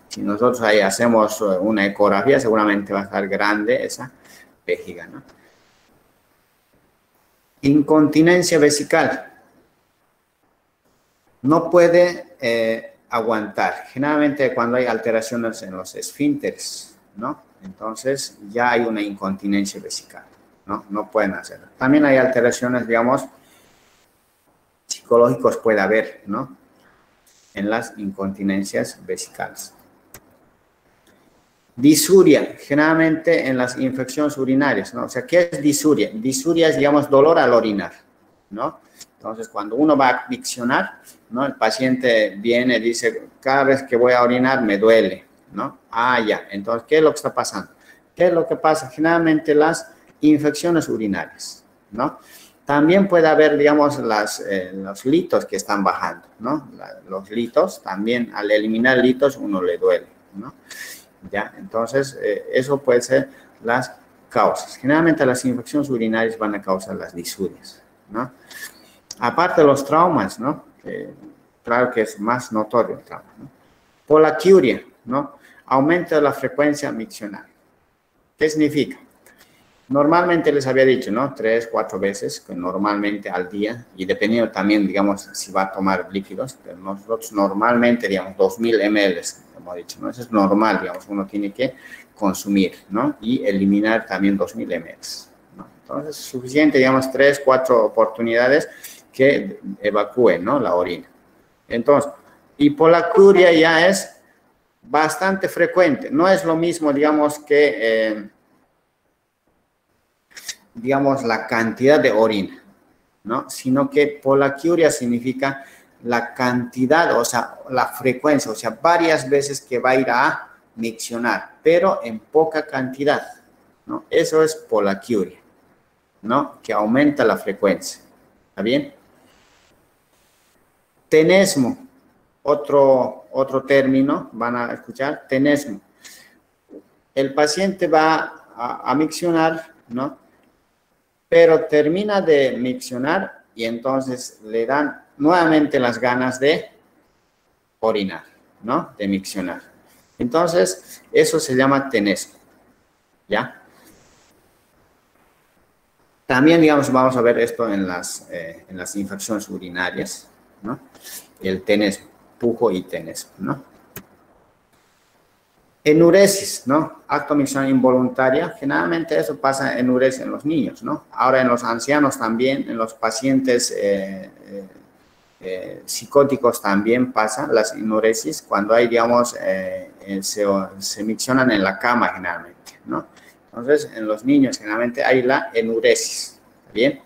Si nosotros ahí hacemos una ecografía, seguramente va a estar grande esa vejiga, ¿no? Incontinencia vesical. No puede aguantar. Generalmente cuando hay alteraciones en los esfínteres, ¿no? Entonces ya hay una incontinencia vesical, ¿no? No pueden hacerlo. También hay alteraciones, digamos, psicológicos puede haber, ¿no? En las incontinencias vesicales. Disuria, generalmente en las infecciones urinarias, ¿no? O sea, ¿qué es disuria? Disuria es, digamos, dolor al orinar, ¿no? Entonces, cuando uno va a diccionar, ¿no? El paciente viene y dice, cada vez que voy a orinar me duele, ¿no? Ah, ya. Entonces, ¿qué es lo que está pasando? ¿Qué es lo que pasa? Generalmente las infecciones urinarias, ¿no? También puede haber, digamos, los litos que están bajando, ¿no? Los litos, también al eliminar litos uno le duele, ¿no? ¿Ya? Entonces, eso puede ser las causas. Generalmente las infecciones urinarias van a causar las disurias, ¿no? Aparte de los traumas, ¿no? Claro que es más notorio el trauma, ¿no? Polaquiuria, ¿no? Aumento de la frecuencia miccional. ¿Qué significa? Normalmente les había dicho, ¿no? 3, 4 veces, normalmente al día, y dependiendo también, digamos, si va a tomar líquidos, pero nosotros normalmente, digamos, 2000 ml, como he dicho, ¿no? Eso es normal, digamos, uno tiene que consumir, ¿no? Y eliminar también 2000 ml, ¿no? Entonces, es suficiente, digamos, 3, 4 oportunidades que evacúen, ¿no? La orina. Entonces, hipolacuria ya es bastante frecuente, no es lo mismo, digamos, que... digamos, la cantidad de orina, ¿no? Sino que polaquiuria significa la cantidad, o sea, la frecuencia, o sea, varias veces que va a ir a miccionar, pero en poca cantidad, ¿no? Eso es polaquiuria, ¿no? Que aumenta la frecuencia, ¿está bien? Tenesmo, otro término, van a escuchar, tenesmo. El paciente va a miccionar, ¿no? Pero termina de miccionar y entonces le dan nuevamente las ganas de orinar, ¿no? De miccionar. Entonces, eso se llama tenesmo, ¿ya? También, digamos, vamos a ver esto en las infecciones urinarias, ¿no? El tenesmo, pujo y tenesmo, ¿no? Enuresis, ¿no? Acto miccional involuntaria. Generalmente eso pasa enuresis en los niños, ¿no? Ahora en los ancianos también, en los pacientes psicóticos también pasa las enuresis cuando hay, digamos, se miccionan en la cama generalmente, ¿no? Entonces, en los niños generalmente hay la enuresis, ¿bien?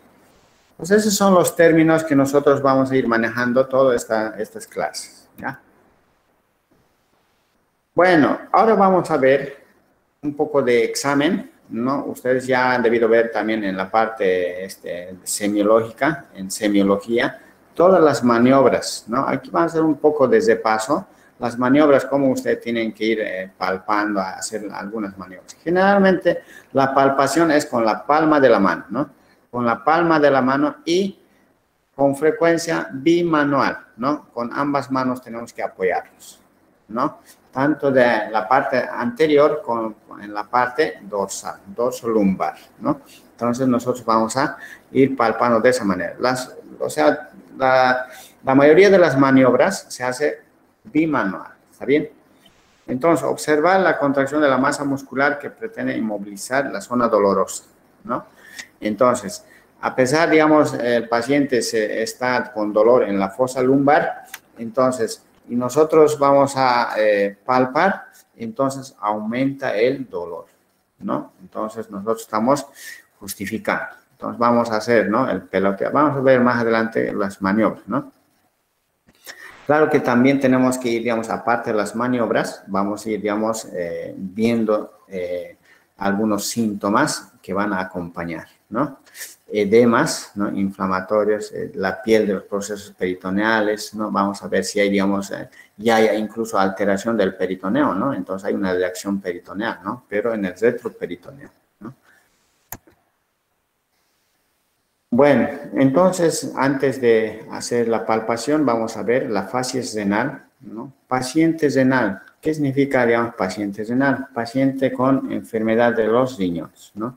Pues esos son los términos que nosotros vamos a ir manejando todas estas clases, ¿ya? Bueno, ahora vamos a ver un poco de examen, ¿no? Ustedes ya han debido ver también en la parte semiológica, en semiología, todas las maniobras, ¿no? Aquí vamos a hacer un poco desde paso, las maniobras, cómo ustedes tienen que ir palpando, a hacer algunas maniobras. Generalmente, la palpación es con la palma de la mano, ¿no? Con la palma de la mano y con frecuencia bimanual, ¿no? Con ambas manos tenemos que apoyarlos, ¿no? Tanto de la parte anterior como en la parte dorsal, dorso-lumbar, ¿no? Entonces, nosotros vamos a ir palpando de esa manera. O sea, la mayoría de las maniobras se hace bimanual, ¿está bien? Entonces, observar la contracción de la masa muscular que pretende inmovilizar la zona dolorosa, ¿no? Entonces, a pesar, digamos, el paciente está con dolor en la fosa lumbar, entonces, y nosotros vamos a palpar, entonces aumenta el dolor, ¿no? Entonces, nosotros estamos justificando. Entonces, vamos a hacer, ¿no? El peloteo. Vamos a ver más adelante las maniobras, ¿no? Claro que también tenemos que ir, digamos, aparte de las maniobras, vamos a ir, digamos, viendo algunos síntomas que van a acompañar, ¿no? Edemas, ¿no? Inflamatorios, la piel de los procesos peritoneales, ¿no? Vamos a ver si hay, digamos, ya hay incluso alteración del peritoneo, ¿no? Entonces hay una reacción peritoneal, ¿no? Pero en el retroperitoneo, ¿no? Bueno, entonces, antes de hacer la palpación, vamos a ver la facies renal, ¿no? Paciente renal, ¿qué significa, digamos, paciente renal? Paciente con enfermedad de los riñones, ¿no?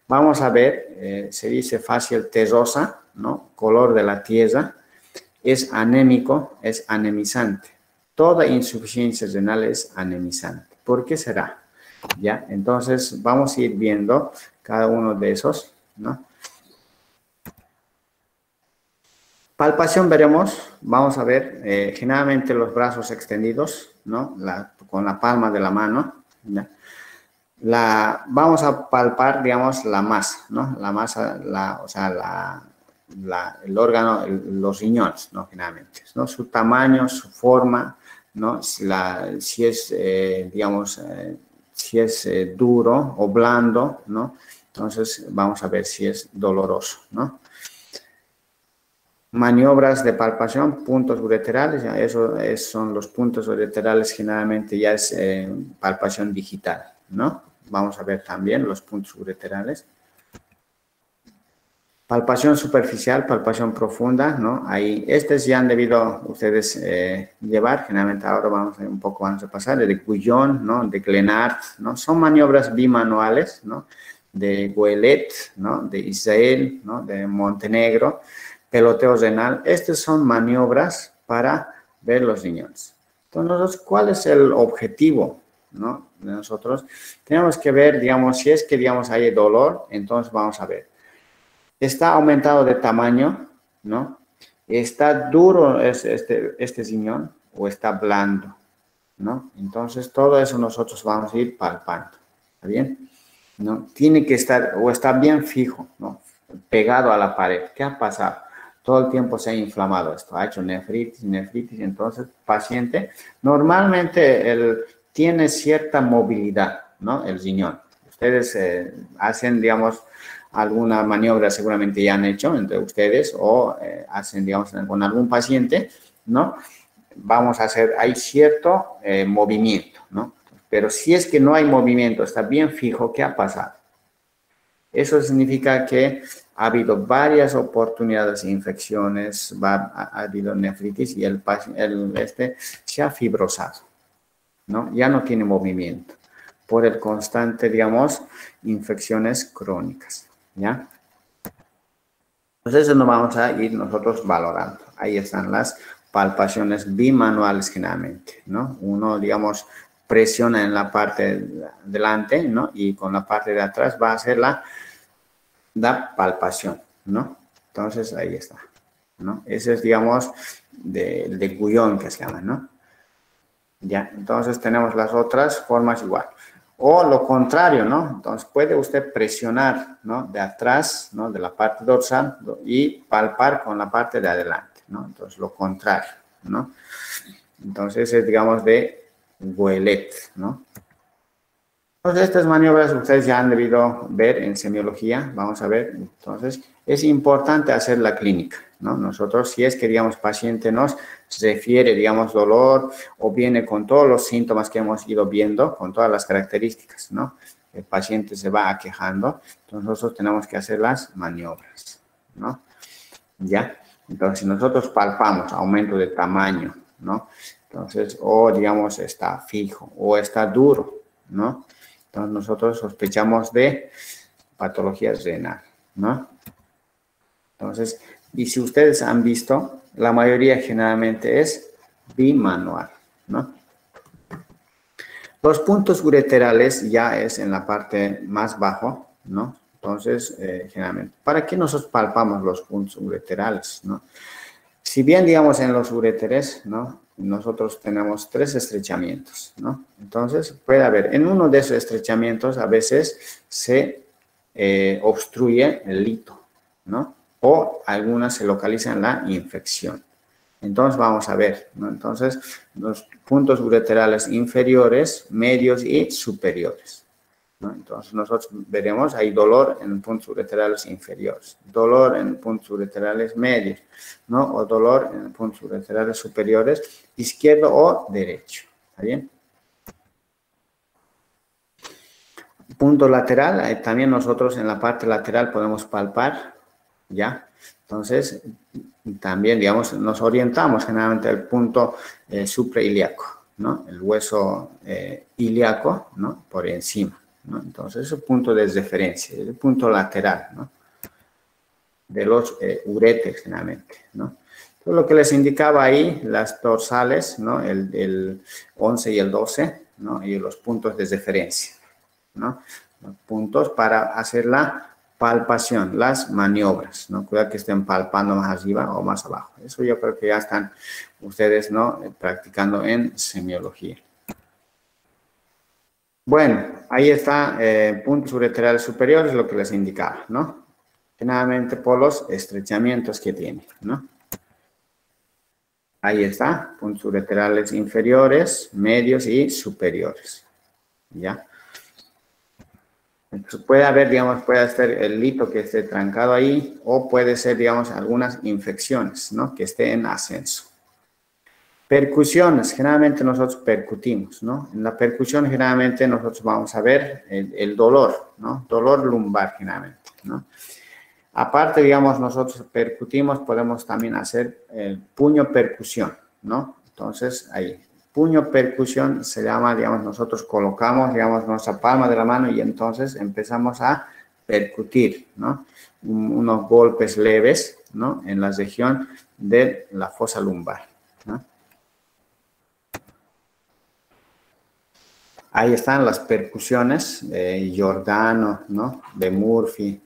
Vamos a ver, se dice facial terrosa, ¿no? Color de la tierra, es anémico, es anemizante. Toda insuficiencia renal es anemizante. ¿Por qué será? ¿Ya? Entonces, vamos a ir viendo cada uno de esos, ¿no? Palpación veremos, vamos a ver, generalmente los brazos extendidos, ¿no? Con la palma de la mano, ¿ya? Vamos a palpar, digamos, la masa, ¿no? La masa, o sea, el órgano, los riñones, ¿no? Generalmente, ¿no? Su tamaño, su forma, ¿no? Si es, digamos, si es duro o blando, ¿no? Entonces, vamos a ver si es doloroso, ¿no? Maniobras de palpación, puntos ureterales, son los puntos ureterales, generalmente ya es palpación digital, ¿no? Vamos a ver también los puntos ureterales. Palpación superficial, palpación profunda, ¿no? Ahí, estos ya han debido ustedes llevar, generalmente ahora vamos a pasar, de Guyon, ¿no? De Glenart, ¿no? Son maniobras bimanuales, ¿no? De Goelet, ¿no? De Israel, ¿no? De Montenegro, peloteo renal. Estas son maniobras para ver los riñones. Entonces, ¿cuál es el objetivo, ¿no? De nosotros? Tenemos que ver, digamos, si es que, digamos, hay dolor, entonces vamos a ver. Está aumentado de tamaño, ¿no? Está duro este riñón o está blando, ¿no? Entonces, todo eso nosotros vamos a ir palpando, ¿está bien? ¿No? Tiene que estar, o está bien fijo, ¿no? Pegado a la pared. ¿Qué ha pasado? Todo el tiempo se ha inflamado esto, ha hecho nefritis, entonces paciente normalmente tiene cierta movilidad, ¿no? El riñón. Ustedes hacen, digamos, alguna maniobra seguramente ya han hecho entre ustedes o hacen, digamos, con algún paciente, ¿no? Vamos a hacer, hay cierto movimiento, ¿no? Pero si es que no hay movimiento, está bien fijo, ¿qué ha pasado? Eso significa que ha habido varias oportunidades de infecciones, ha habido nefritis y el se ha fibrosado, ¿no? Ya no tiene movimiento por el constante, digamos, infecciones crónicas, ¿ya? Entonces eso nos vamos a ir nosotros valorando. Ahí están las palpaciones bimanuales generalmente, ¿no? Uno, digamos, presiona en la parte de delante, ¿no? Y con la parte de atrás va a hacer la palpación, ¿no? Entonces, ahí está, ¿no? Ese es, digamos, del Guyon que se llama, ¿no? Ya, entonces tenemos las otras formas igual. O lo contrario, ¿no? Entonces, puede usted presionar, ¿no? De atrás, ¿no? De la parte dorsal y palpar con la parte de adelante, ¿no? Entonces, lo contrario, ¿no? Entonces, es, digamos, de Goelet, ¿no? Entonces, estas maniobras ustedes ya han debido ver en semiología, vamos a ver. Entonces, es importante hacer la clínica, ¿no? Nosotros, si es que, digamos, paciente nos refiere, digamos, dolor o viene con todos los síntomas que hemos ido viendo, con todas las características, ¿no? El paciente se va aquejando, entonces nosotros tenemos que hacer las maniobras, ¿no? ¿Ya? Entonces, si nosotros palpamos aumento de tamaño, ¿no? Entonces, o digamos, está fijo o está duro, ¿no? Entonces, nosotros sospechamos de patología renal, ¿no? Entonces, y si ustedes han visto, la mayoría generalmente es bimanual, ¿no? Los puntos ureterales ya es en la parte más bajo, ¿no? Entonces, generalmente, ¿para qué nosotros palpamos los puntos ureterales, no? Si bien, digamos, en los uréteres, ¿no? Nosotros tenemos 3 estrechamientos, ¿no? Entonces, puede haber, en uno de esos estrechamientos a veces se obstruye el lito, ¿no? O algunas se localizan la infección. Entonces, vamos a ver, ¿no? Entonces, los puntos ureterales inferiores, medios y superiores, ¿no? Entonces, nosotros veremos, hay dolor en puntos ureterales inferiores, dolor en puntos ureterales medios, ¿no? O dolor en puntos ureterales superiores, izquierdo o derecho, ¿está bien? Punto lateral, también nosotros en la parte lateral podemos palpar, ¿ya? Entonces, también, digamos, nos orientamos generalmente al punto suprailíaco, ¿no? El hueso ilíaco, ¿no? Por encima, ¿no? Entonces, es el punto de referencia, el punto lateral, ¿no? De los uretes, generalmente, ¿no? Entonces, lo que les indicaba ahí, las dorsales, ¿no? El 11 y el 12, ¿no? Y los puntos de referencia, ¿no? Los puntos para hacer la palpación, las maniobras, ¿no? Cuidado que estén palpando más arriba o más abajo. Eso yo creo que ya están ustedes, ¿no? Practicando en semiología. Bueno, ahí está puntos ureterales superiores, lo que les indicaba, ¿no? Generalmente por los estrechamientos que tiene, ¿no? Ahí está, puntos ureterales inferiores, medios y superiores, ¿ya? Entonces puede haber, digamos, puede ser el lito que esté trancado ahí o puede ser, digamos, algunas infecciones, ¿no? Que esté en ascenso. Percusiones, generalmente nosotros percutimos, ¿no? En la percusión generalmente nosotros vamos a ver el dolor, ¿no? Dolor lumbar generalmente, ¿no? Aparte, digamos, nosotros percutimos, podemos también hacer puño percusión, ¿no? Entonces, ahí, puño percusión se llama, digamos, nosotros colocamos, digamos, nuestra palma de la mano y entonces empezamos a percutir, ¿no? Unos golpes leves, ¿no? En la región de la fosa lumbar, ¿no? Ahí están las percusiones de Giordano, ¿no? De Murphy.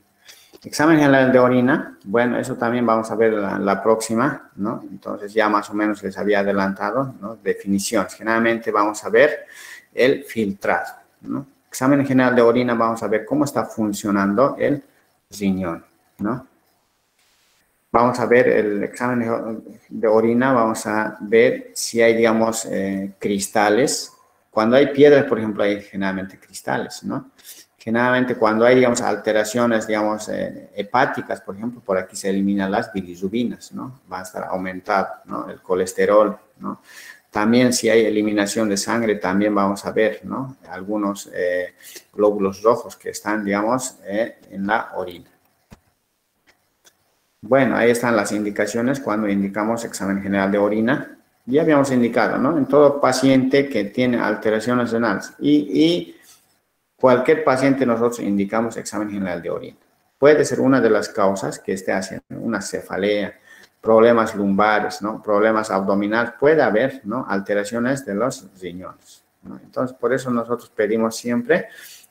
Examen general de orina, bueno, eso también vamos a ver la próxima, ¿no? Entonces ya más o menos les había adelantado, ¿no? Definiciones. Generalmente vamos a ver el filtrado, ¿no? Examen general de orina, vamos a ver cómo está funcionando el riñón, ¿no? Vamos a ver el examen de orina, vamos a ver si hay, digamos, cristales. Cuando hay piedras, por ejemplo, hay generalmente cristales, ¿no? Generalmente cuando hay, digamos, alteraciones, digamos, hepáticas, por ejemplo, por aquí se eliminan las bilirrubinas, ¿no? Va a estar aumentado, ¿no? El colesterol, ¿no? También si hay eliminación de sangre, también vamos a ver, ¿no? Algunos glóbulos rojos que están, digamos, en la orina. Bueno, ahí están las indicaciones cuando indicamos examen general de orina. Ya habíamos indicado, ¿no? En todo paciente que tiene alteraciones renales y cualquier paciente nosotros indicamos examen general de orina. Puede ser una de las causas que esté haciendo una cefalea, problemas lumbares, ¿no? Problemas abdominales, puede haber, ¿no? Alteraciones de los riñones, ¿no? Entonces, por eso nosotros pedimos siempre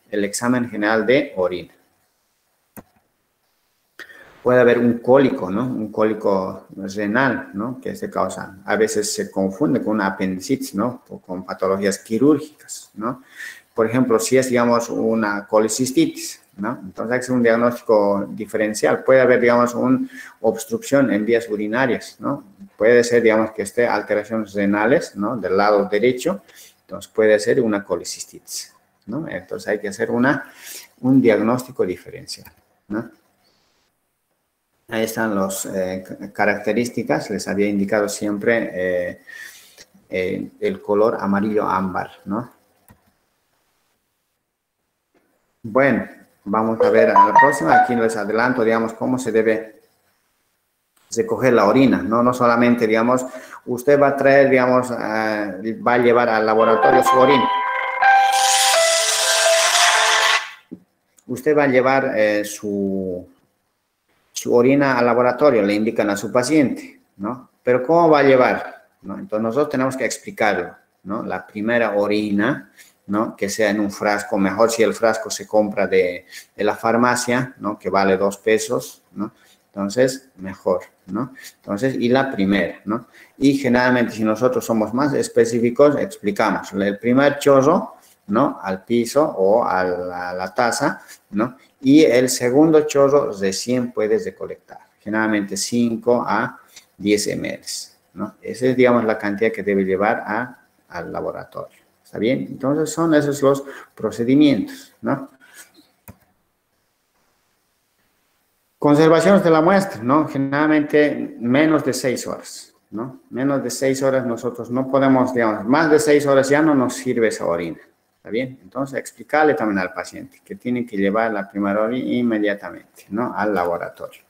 el examen general de orina. Puede haber un cólico, ¿no? Un cólico renal, ¿no? Que se causa, a veces se confunde con una apendicitis, ¿no? O con patologías quirúrgicas, ¿no? Por ejemplo, si es, digamos, una colicistitis, ¿no? Entonces hay que hacer un diagnóstico diferencial. Puede haber, digamos, una obstrucción en vías urinarias, ¿no? Puede ser, digamos, que esté alteraciones renales, ¿no? Del lado derecho, entonces puede ser una colicistitis, ¿no? Entonces hay que hacer un diagnóstico diferencial, ¿no? Ahí están las características, les había indicado siempre el color amarillo ámbar, ¿no? Bueno, vamos a ver a la próxima. Aquí les adelanto, digamos, cómo se debe recoger la orina, ¿no? No solamente, digamos, usted va a traer, digamos, va a llevar al laboratorio su orina. Usted va a llevar su orina al laboratorio, le indican a su paciente, ¿no? Pero ¿cómo va a llevar? ¿No? Entonces nosotros tenemos que explicarlo, ¿no? La primera orina, ¿no? Que sea en un frasco, mejor si el frasco se compra de la farmacia, ¿no? Que vale 2 pesos, ¿no? Entonces, mejor, ¿no? Entonces, y la primera, ¿no? Y generalmente, si nosotros somos más específicos, explicamos el primer chorro, ¿no? Al piso o a la taza, ¿no? Y el segundo chorro recién puedes recolectar, generalmente 5 a 10 ml, ¿no? Esa es, digamos, la cantidad que debe llevar al laboratorio. ¿Está bien? Entonces, son esos los procedimientos, ¿no? Conservaciones de la muestra, ¿no? Generalmente menos de 6 horas, ¿no? Menos de 6 horas nosotros no podemos, digamos, más de 6 horas ya no nos sirve esa orina. ¿Está bien? Entonces, explicarle también al paciente que tiene que llevar la primera orina inmediatamente, ¿no? Al laboratorio.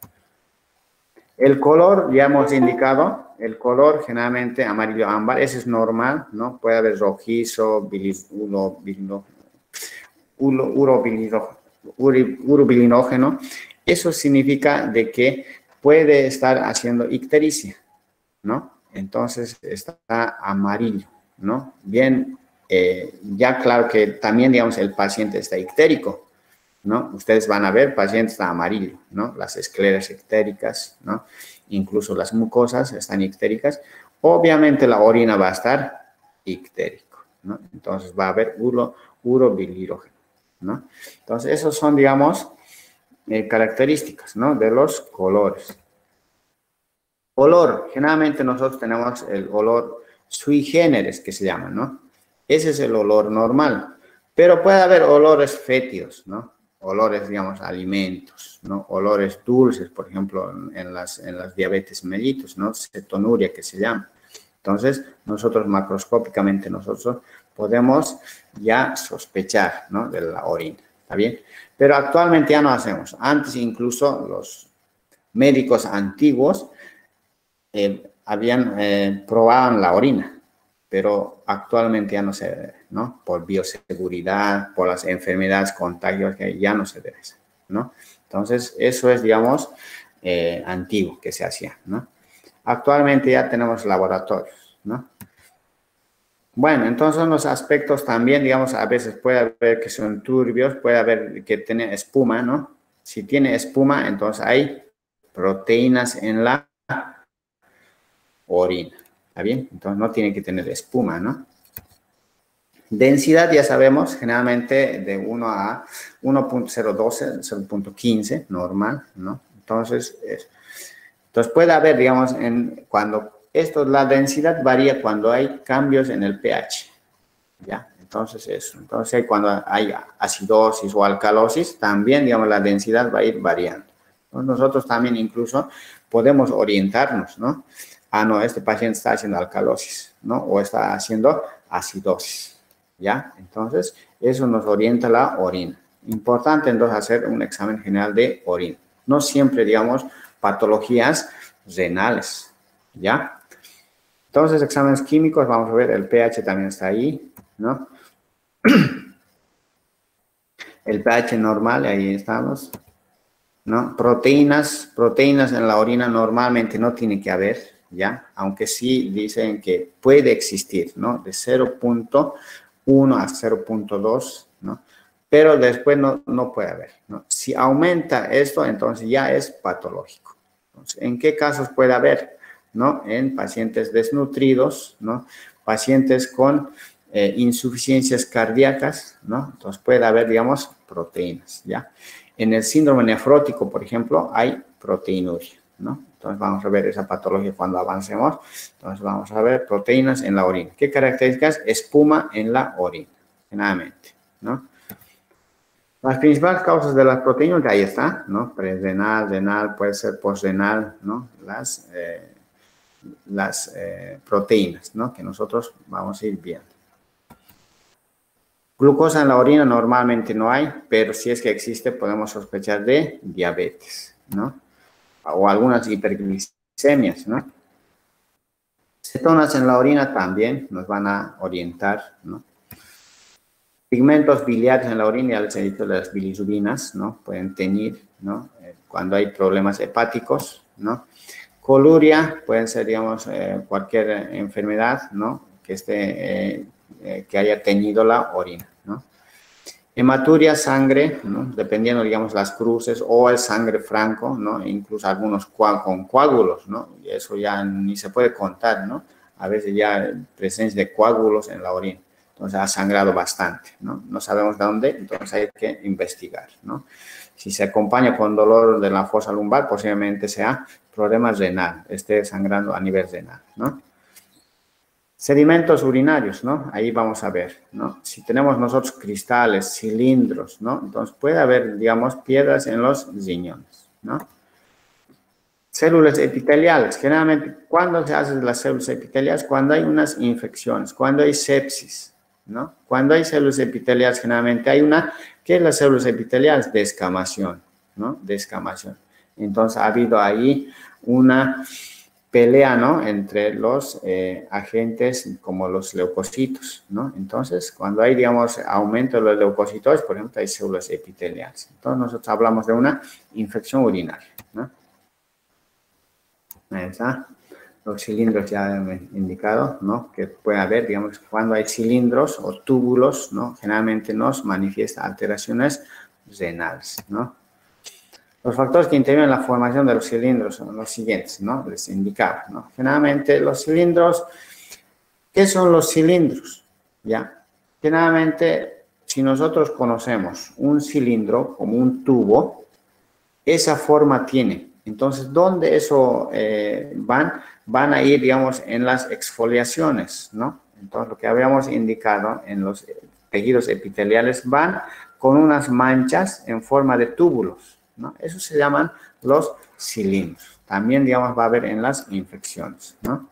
El color, ya hemos indicado, el color generalmente amarillo ámbar, ese es normal, ¿no? Puede haber rojizo, urobilinógeno. Eso significa de que puede estar haciendo ictericia, ¿no? Entonces, está amarillo, ¿no? Bien, ya claro que también, digamos, el paciente está ictérico, ¿no? Ustedes van a ver, paciente está amarillo, ¿no? Las escleras ictéricas, ¿no? Incluso las mucosas están ictéricas. Obviamente la orina va a estar ictérico, ¿no? Entonces va a haber urobilírógeno, ¿no? Entonces esos son, digamos, características, ¿no? De los colores. Olor, generalmente nosotros tenemos el olor sui generis que se llama, ¿no? Ese es el olor normal, pero puede haber olores fétidos, ¿no? Olores, digamos, alimentos, ¿no? Olores dulces, por ejemplo, en las diabetes mellitus, ¿no? Cetonuria que se llama. Entonces, nosotros macroscópicamente podemos ya sospechar, ¿no? De la orina, ¿está bien? Pero actualmente ya no hacemos. Antes incluso médicos antiguos probaban la orina, pero actualmente ya no se debe, ¿no? Por bioseguridad, por las enfermedades, contagios, que ya no se debe, ¿no? Entonces, eso es, digamos, antiguo que se hacía, ¿no? Actualmente ya tenemos laboratorios, ¿no? Bueno, entonces son los aspectos también, digamos, a veces puede haber que son turbios, puede haber que tiene espuma, ¿no? Si tiene espuma, entonces hay proteínas en la orina, ¿está bien? Entonces no tiene que tener espuma, ¿no? Densidad ya sabemos, generalmente de 1 a 1.012, 0.15, normal, ¿no? Entonces puede haber, digamos, la densidad varía cuando hay cambios en el pH, ¿ya? Entonces eso. Entonces cuando hay acidosis o alcalosis, también, digamos, la densidad va a ir variando. Entonces, nosotros también incluso podemos orientarnos, ¿no? Ah, no, este paciente está haciendo alcalosis, ¿no? O está haciendo acidosis, ¿ya? Entonces, eso nos orienta la orina. Importante, entonces, hacer un examen general de orina. No siempre, digamos, patologías renales, ¿ya? Entonces, exámenes químicos, vamos a ver, el pH también está ahí, ¿no? El pH normal, ahí estamos, ¿no? Proteínas en la orina normalmente no tiene que haber, ¿ya? Aunque sí dicen que puede existir, ¿no? De 0.1 a 0.2, ¿no? Pero después no puede haber, ¿no? Si aumenta esto, entonces ya es patológico. Entonces, ¿en qué casos puede haber? ¿No? En pacientes desnutridos, ¿no? Pacientes con insuficiencias cardíacas, ¿no? Entonces puede haber, digamos, proteínas, ¿ya? En el síndrome nefrótico, por ejemplo, hay proteinuria, ¿no? Entonces vamos a ver esa patología cuando avancemos. Entonces vamos a ver proteínas en la orina. ¿Qué características? Espuma en la orina, generalmente, ¿no? Las principales causas de las proteínas, ahí está, ¿no? Prerenal, renal, puede ser postrenal, ¿no? Las proteínas, ¿no? Que nosotros vamos a ir viendo. Glucosa en la orina normalmente no hay, pero si es que existe, podemos sospechar de diabetes, ¿no? O algunas hiperglicemias, ¿no? Cetonas en la orina también nos van a orientar, ¿no? Pigmentos biliares en la orina, ya les he dicho, las bilirrubinas, ¿no? Pueden teñir, ¿no? Cuando hay problemas hepáticos, ¿no? Coluria, pueden ser, digamos, cualquier enfermedad, ¿no? Que haya teñido la orina, ¿no? Hematuria, sangre, ¿no? Dependiendo, digamos, las cruces o el sangre franco, ¿no? Incluso algunos con coágulos, ¿no? Y eso ya ni se puede contar, ¿no? A veces ya presencia de coágulos en la orina. Entonces ha sangrado bastante, ¿no? No sabemos de dónde, entonces hay que investigar, ¿no? Si se acompaña con dolor de la fosa lumbar, posiblemente sea problema renal, esté sangrando a nivel renal, ¿no? Sedimentos urinarios, ¿no? Ahí vamos a ver, ¿no? Si tenemos nosotros cristales, cilindros, ¿no? Entonces puede haber, digamos, piedras en los riñones, ¿no? Células epiteliales. Generalmente, ¿cuándo se hacen las células epiteliales? Cuando hay unas infecciones, cuando hay sepsis, ¿no? Cuando hay células epiteliales, generalmente hay ¿qué es las células epiteliales? Descamación, ¿no? Descamación. Entonces, ha habido ahí una pelea, ¿no? Entre los agentes como los leucocitos, ¿no? Entonces, cuando hay, digamos, aumento de los leucocitos, por ejemplo, hay células epiteliales. Entonces, nosotros hablamos de una infección urinaria, ¿no? Ahí está. Los cilindros ya he indicado, ¿no? Que puede haber, digamos, cuando hay cilindros o túbulos, ¿no? Generalmente nos manifiesta alteraciones renales, ¿no? Los factores que intervienen en la formación de los cilindros son los siguientes, ¿no? Les indicaba, ¿no? Generalmente los cilindros, ¿qué son los cilindros? ¿Ya? Generalmente, si nosotros conocemos un cilindro como un tubo, esa forma tiene. Entonces, ¿dónde eso van a ir, digamos, en las exfoliaciones, ¿no? Entonces, lo que habíamos indicado en los tejidos epiteliales van con unas manchas en forma de túbulos, ¿no? Eso se llaman los cilindros. También, digamos, va a haber en las infecciones, ¿no?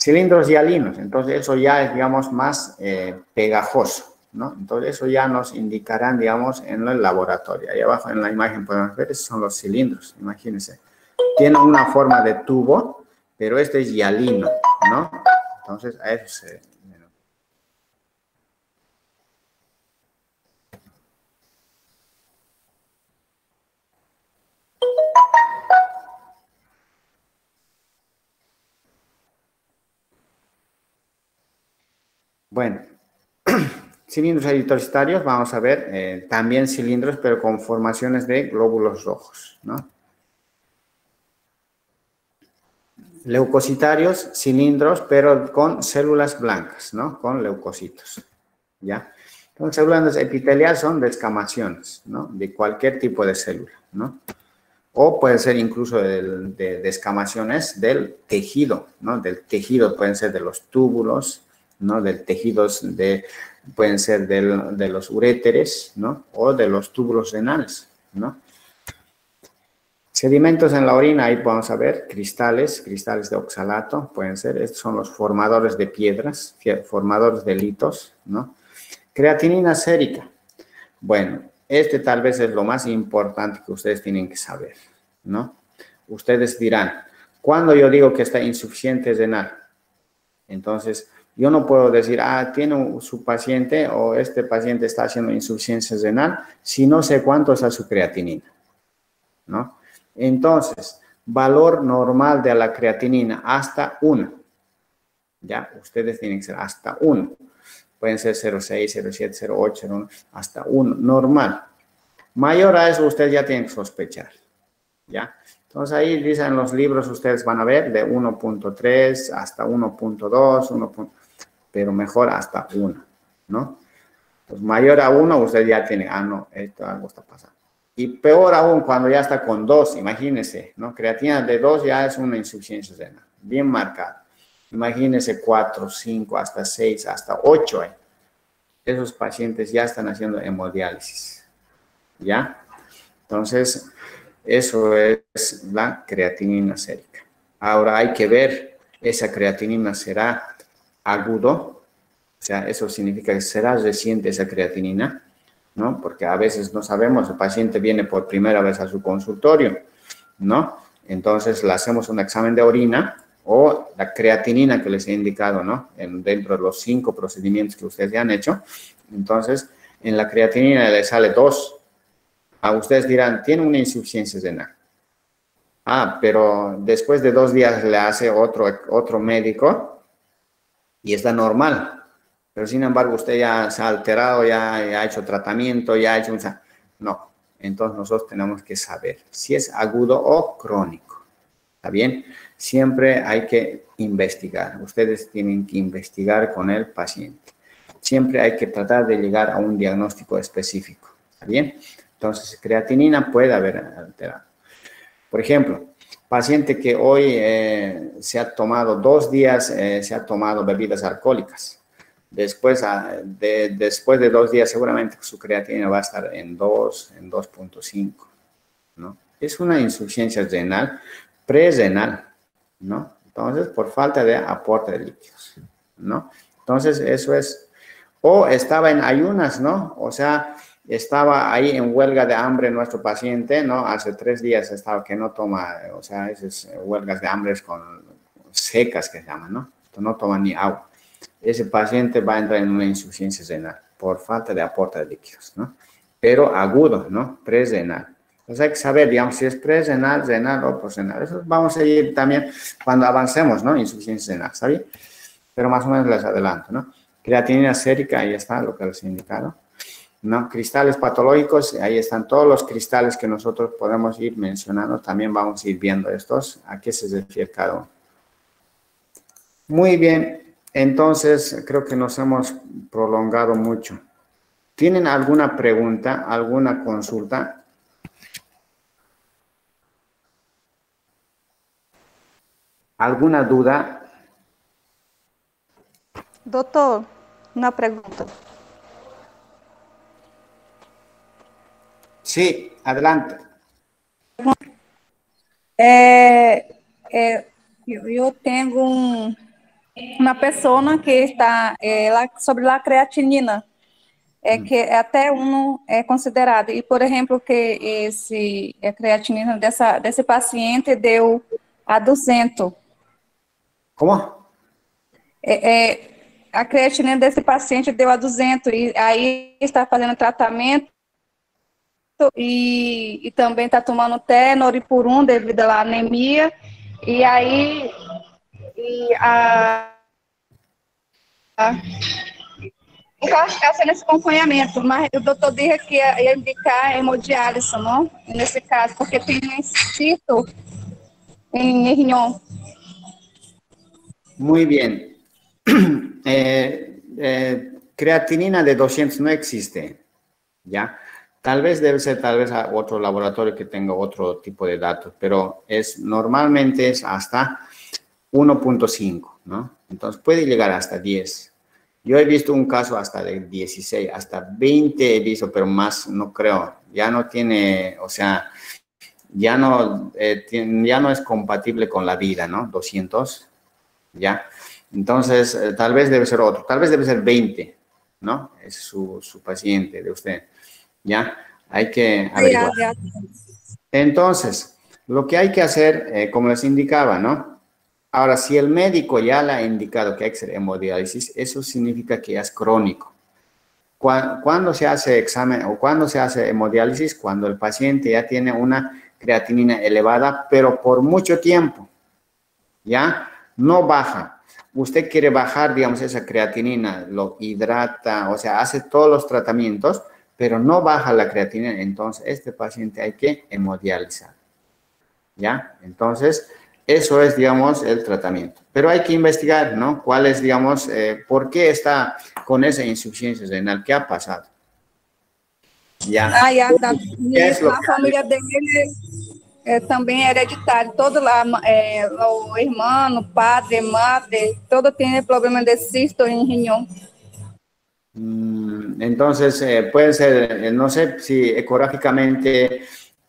Cilindros hialinos, entonces eso ya es, digamos, más pegajoso, ¿no? Entonces, eso ya nos indicarán, digamos, en el laboratorio. Ahí abajo en la imagen podemos ver, esos son los cilindros, imagínense. Tiene una forma de tubo, pero este es hialino, ¿no? Entonces, a eso se... Bueno, cilindros eritrocitarios, vamos a ver, también cilindros, pero con formaciones de glóbulos rojos, ¿no? Leucocitarios, cilindros, pero con células blancas, ¿no? Con leucocitos, ¿ya? Entonces, células epiteliales son descamaciones, ¿no? De cualquier tipo de célula, ¿no? O puede ser incluso de descamaciones del tejido, ¿no? Del tejido, pueden ser de los túbulos, ¿no? Del tejidos pueden ser de los uréteres, ¿no? O de los túbulos renales, ¿no? Sedimentos en la orina, ahí vamos a ver cristales de oxalato, pueden ser, estos son los formadores de piedras, formadores de litos, ¿no? Creatinina sérica, bueno, este tal vez es lo más importante que ustedes tienen que saber, ¿no? Ustedes dirán, ¿cuándo yo digo que está insuficiente renal? Entonces, yo no puedo decir, tiene su paciente o este paciente está haciendo insuficiencia renal si no sé cuánto es su creatinina, ¿no? Entonces, valor normal de la creatinina, hasta 1. Ya, ustedes tienen que ser hasta 1. Pueden ser 0,6, 0,7, 0,8, 0,1, hasta 1, normal. Mayor a eso, ustedes ya tienen que sospechar, ¿ya? Entonces, ahí dicen los libros, ustedes van a ver, de 1,3 hasta 1,2, pero mejor hasta 1, ¿no? Pues mayor a 1, usted ya tiene, no, esto algo está pasando. Y peor aún cuando ya está con 2, imagínense, ¿no? Creatina de 2 ya es una insuficiencia renal, bien marcada. Imagínense 4, 5, hasta 6, hasta 8. Esos pacientes ya están haciendo hemodiálisis, ¿ya? Entonces, eso es la creatinina sérica. Ahora hay que ver, ¿esa creatinina será agudo? O sea, eso significa que será reciente esa creatinina, ¿no? Porque a veces no sabemos, el paciente viene por primera vez a su consultorio, ¿no? Entonces le hacemos un examen de orina o la creatinina que les he indicado, ¿no? Dentro de los 5 procedimientos que ustedes ya han hecho. Entonces, en la creatinina le sale 2. A ustedes dirán, tiene una insuficiencia renal. Pero después de 2 días le hace otro médico y está normal. Pero sin embargo, usted ya se ha alterado, ya ha hecho tratamiento, ya ha hecho... No, entonces nosotros tenemos que saber si es agudo o crónico. ¿Está bien? Siempre hay que investigar. Ustedes tienen que investigar con el paciente. Siempre hay que tratar de llegar a un diagnóstico específico. ¿Está bien? Entonces, creatinina puede haber alterado. Por ejemplo, paciente que hoy se ha tomado 2 días, se ha tomado bebidas alcohólicas. Después de 2 días, seguramente su creatinina va a estar en 2, en 2,5, ¿no? Es una insuficiencia renal, prerrenal, ¿no? Entonces, por falta de aporte de líquidos, ¿no? Entonces, eso es. O estaba en ayunas, ¿no? O sea, estaba ahí en huelga de hambre nuestro paciente, ¿no? Hace 3 días estaba que no toma, o sea, esas huelgas de hambre secas que se llaman, ¿no? No toma ni agua. Ese paciente va a entrar en una insuficiencia renal por falta de aporte de líquidos, ¿no? Pero agudo, ¿no? Prerrenal. Entonces hay que saber, digamos, si es prerrenal, renal o postrenal. Eso vamos a ir también cuando avancemos, ¿no? Insuficiencia renal, ¿está bien? Pero más o menos les adelanto, ¿no? Creatinina sérica, ahí está lo que les he indicado, ¿no? Cristales patológicos, ahí están todos los cristales que nosotros podemos ir mencionando. También vamos a ir viendo estos, a qué se refiere cada uno. Muy bien. Entonces, creo que nos hemos prolongado mucho. ¿Tienen alguna pregunta, alguna consulta? ¿Alguna duda? Doutor, uma pergunta. Sí, adelante. Eu tenho uma pessoa que está sobre a creatinina. é que até 1 é considerado. E, por exemplo, que a creatinina desse paciente deu a 200. ¿Cómo? A creatinina desse paciente deu a 200, e aí está fazendo tratamento e também está tomando Tenoripurum devido à anemia, e aí então, está sendo esse acompanhamento, mas o doutor disse que ia indicar hemodiálise, não? Nesse caso, porque tem um cisto em riñón. Muy bien. Creatinina de 200 no existe, ¿ya? Tal vez debe ser a otro laboratorio que tenga otro tipo de datos, pero normalmente es hasta 1.5, ¿no? Entonces puede llegar hasta 10. Yo he visto un caso hasta de 16, hasta 20 he visto, pero más no creo. Ya no tiene, o sea, ya no es compatible con la vida, ¿no? 200, ¿ya? Entonces, tal vez debe ser otro, tal vez debe ser 20, ¿no? Es su paciente de usted, ¿ya? Hay que averiguar. Entonces, lo que hay que hacer, como les indicaba, ¿no? Ahora, si el médico ya le ha indicado que hay que hacer hemodiálisis, eso significa que ya es crónico. ¿Cuándo se hace examen o cuándo se hace hemodiálisis? Cuando el paciente ya tiene una creatinina elevada, pero por mucho tiempo, ¿ya? No baja. Usted quiere bajar, digamos, esa creatinina, lo hidrata, o sea, hace todos los tratamientos, pero no baja la creatinina, entonces este paciente hay que hemodializar, ¿ya? Entonces, eso es, digamos, el tratamiento. Pero hay que investigar, ¿no? ¿Cuál es, digamos, por qué está con esa insuficiencia renal? ¿Qué ha pasado? ¿Ya? A família dele também é hereditário. Todo lá, o irmão, o padre, madre, todo tiene problema de cisto en riñón. Entonces, puede ser, no sé si ecográficamente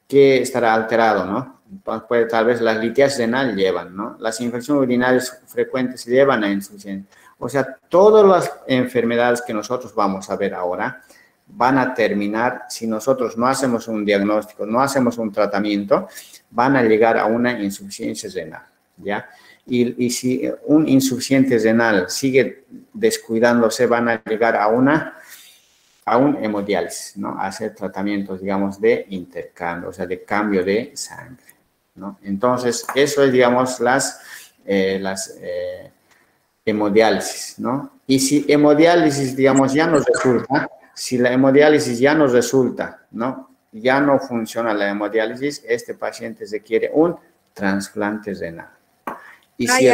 que estará alterado, ¿no? Pues, tal vez las litiasis renal llevan, ¿no? Las infecciones urinarias frecuentes llevan a insuficiencia. O sea, todas las enfermedades que nosotros vamos a ver ahora van a terminar, si nosotros no hacemos un diagnóstico, no hacemos un tratamiento, van a llegar a una insuficiencia renal, ¿ya? Y si un insuficiente renal sigue descuidándose, van a llegar a un hemodiálisis, ¿no? A hacer tratamientos, digamos, de intercambio, o sea, de cambio de sangre, ¿no? Entonces, eso es, digamos, las hemodiálisis, ¿no? Y si hemodiálisis, digamos, ya nos resulta, si la hemodiálisis ya nos resulta, ¿no? Ya no funciona la hemodiálisis, este paciente requiere un trasplante renal. Y si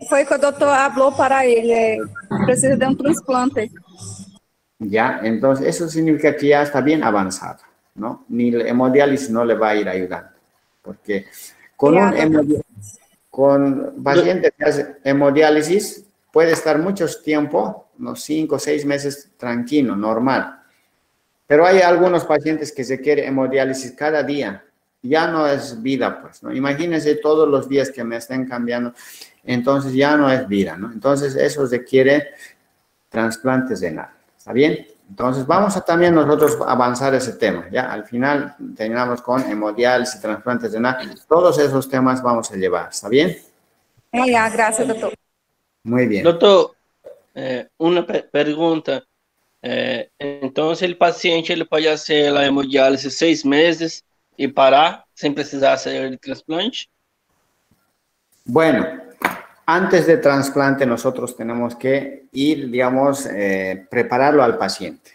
foi que o doutor falou para ele, precisa de un trasplante. Ya, entonces eso significa que ya está bien avanzado, ¿no? Ni la hemodiálisis no le va a ir ayudando, porque con pacientes que hacen hemodiálisis puede estar mucho tiempo, unos 5 o 6 meses tranquilo, normal. Pero hay algunos pacientes que se quiere hemodiálisis cada día. Ya no es vida, pues, ¿no? Imagínense todos los días que me estén cambiando, entonces ya no es vida, ¿no? Entonces eso requiere trasplantes renal, ¿está bien? Entonces vamos a también nosotros avanzar ese tema, ¿ya? Al final terminamos con hemodiálisis, trasplantes renal, todos esos temas vamos a llevar, ¿está bien? Gracias, doctor. Muy bien. Doctor, una pregunta. Entonces el paciente ele pode fazer a hemodiálise 6 meses y parar sin precisar hacer el trasplante? Bueno, antes de trasplante nosotros tenemos que ir, digamos, prepararlo al paciente.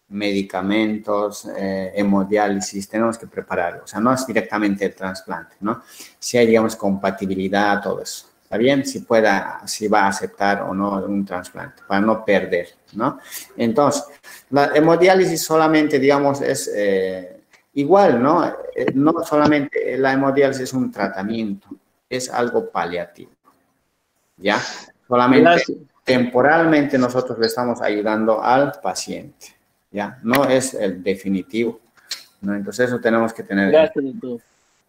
Medicamentos, hemodiálisis, tenemos que prepararlo. O sea, no es directamente el trasplante, ¿no? Si hay, digamos, compatibilidad, todo eso. ¿Está bien? Si va a aceptar o no un trasplante, para no perder, ¿no? Entonces, la hemodiálisis solamente, digamos, es igual, ¿no? No solamente la hemodiálisis es un tratamiento, es algo paliativo, ¿ya? Solamente temporalmente nosotros le estamos ayudando al paciente, ¿ya? No es el definitivo, ¿no? Entonces eso tenemos que tener. Gracias, doctor.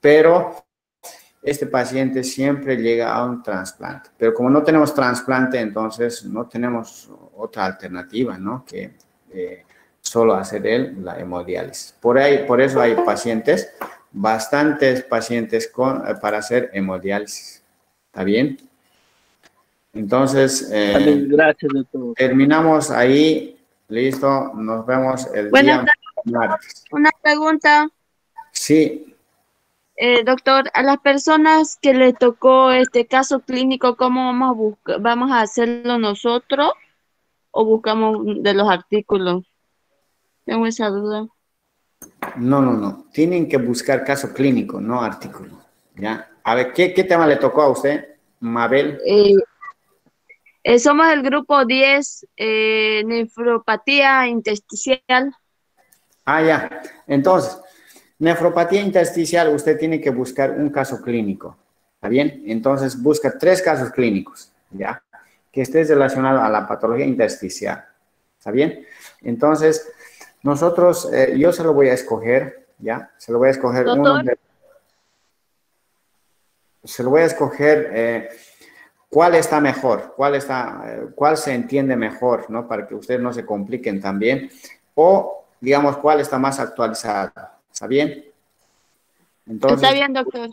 Pero este paciente siempre llega a un trasplante. Pero como no tenemos trasplante, entonces no tenemos otra alternativa, ¿no? Que solo hacer él la hemodiálisis. Por eso hay pacientes, bastantes pacientes para hacer hemodiálisis. ¿Está bien? Entonces, gracias, doctor. Terminamos ahí. Listo. Nos vemos el día martes. Una pregunta. Sí. Doctor, a las personas que les tocó este caso clínico, ¿cómo vamos a buscar? ¿Vamos a hacerlo nosotros o buscamos de los artículos? Tengo esa duda. No. Tienen que buscar caso clínico, no artículo. ¿Ya? A ver, ¿qué tema le tocó a usted, Mabel? Somos el grupo 10, nefropatía intersticial. Ya. Entonces, nefropatía intersticial, usted tiene que buscar un caso clínico. ¿Está bien? Entonces, busca 3 casos clínicos, ¿ya? Que estés relacionado a la patología intersticial. ¿Está bien? Entonces, nosotros, yo se lo voy a escoger, ¿ya? Se lo voy a escoger cuál está mejor, cuál se entiende mejor, ¿no? Para que ustedes no se compliquen también. O, digamos, cuál está más actualizado. ¿Está bien? Entonces, está bien, doctor.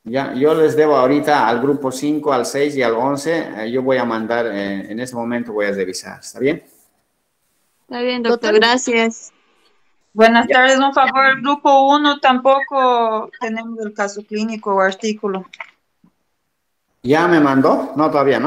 Ya, yo les debo ahorita al grupo 5, al 6 y al 11. Yo voy a mandar, en ese momento voy a revisar. ¿Está bien? Está bien, doctor. Gracias. Buenas tardes, un favor. Grupo 1 tampoco tenemos el caso clínico o artículo. ¿Ya me mandó? No, todavía no.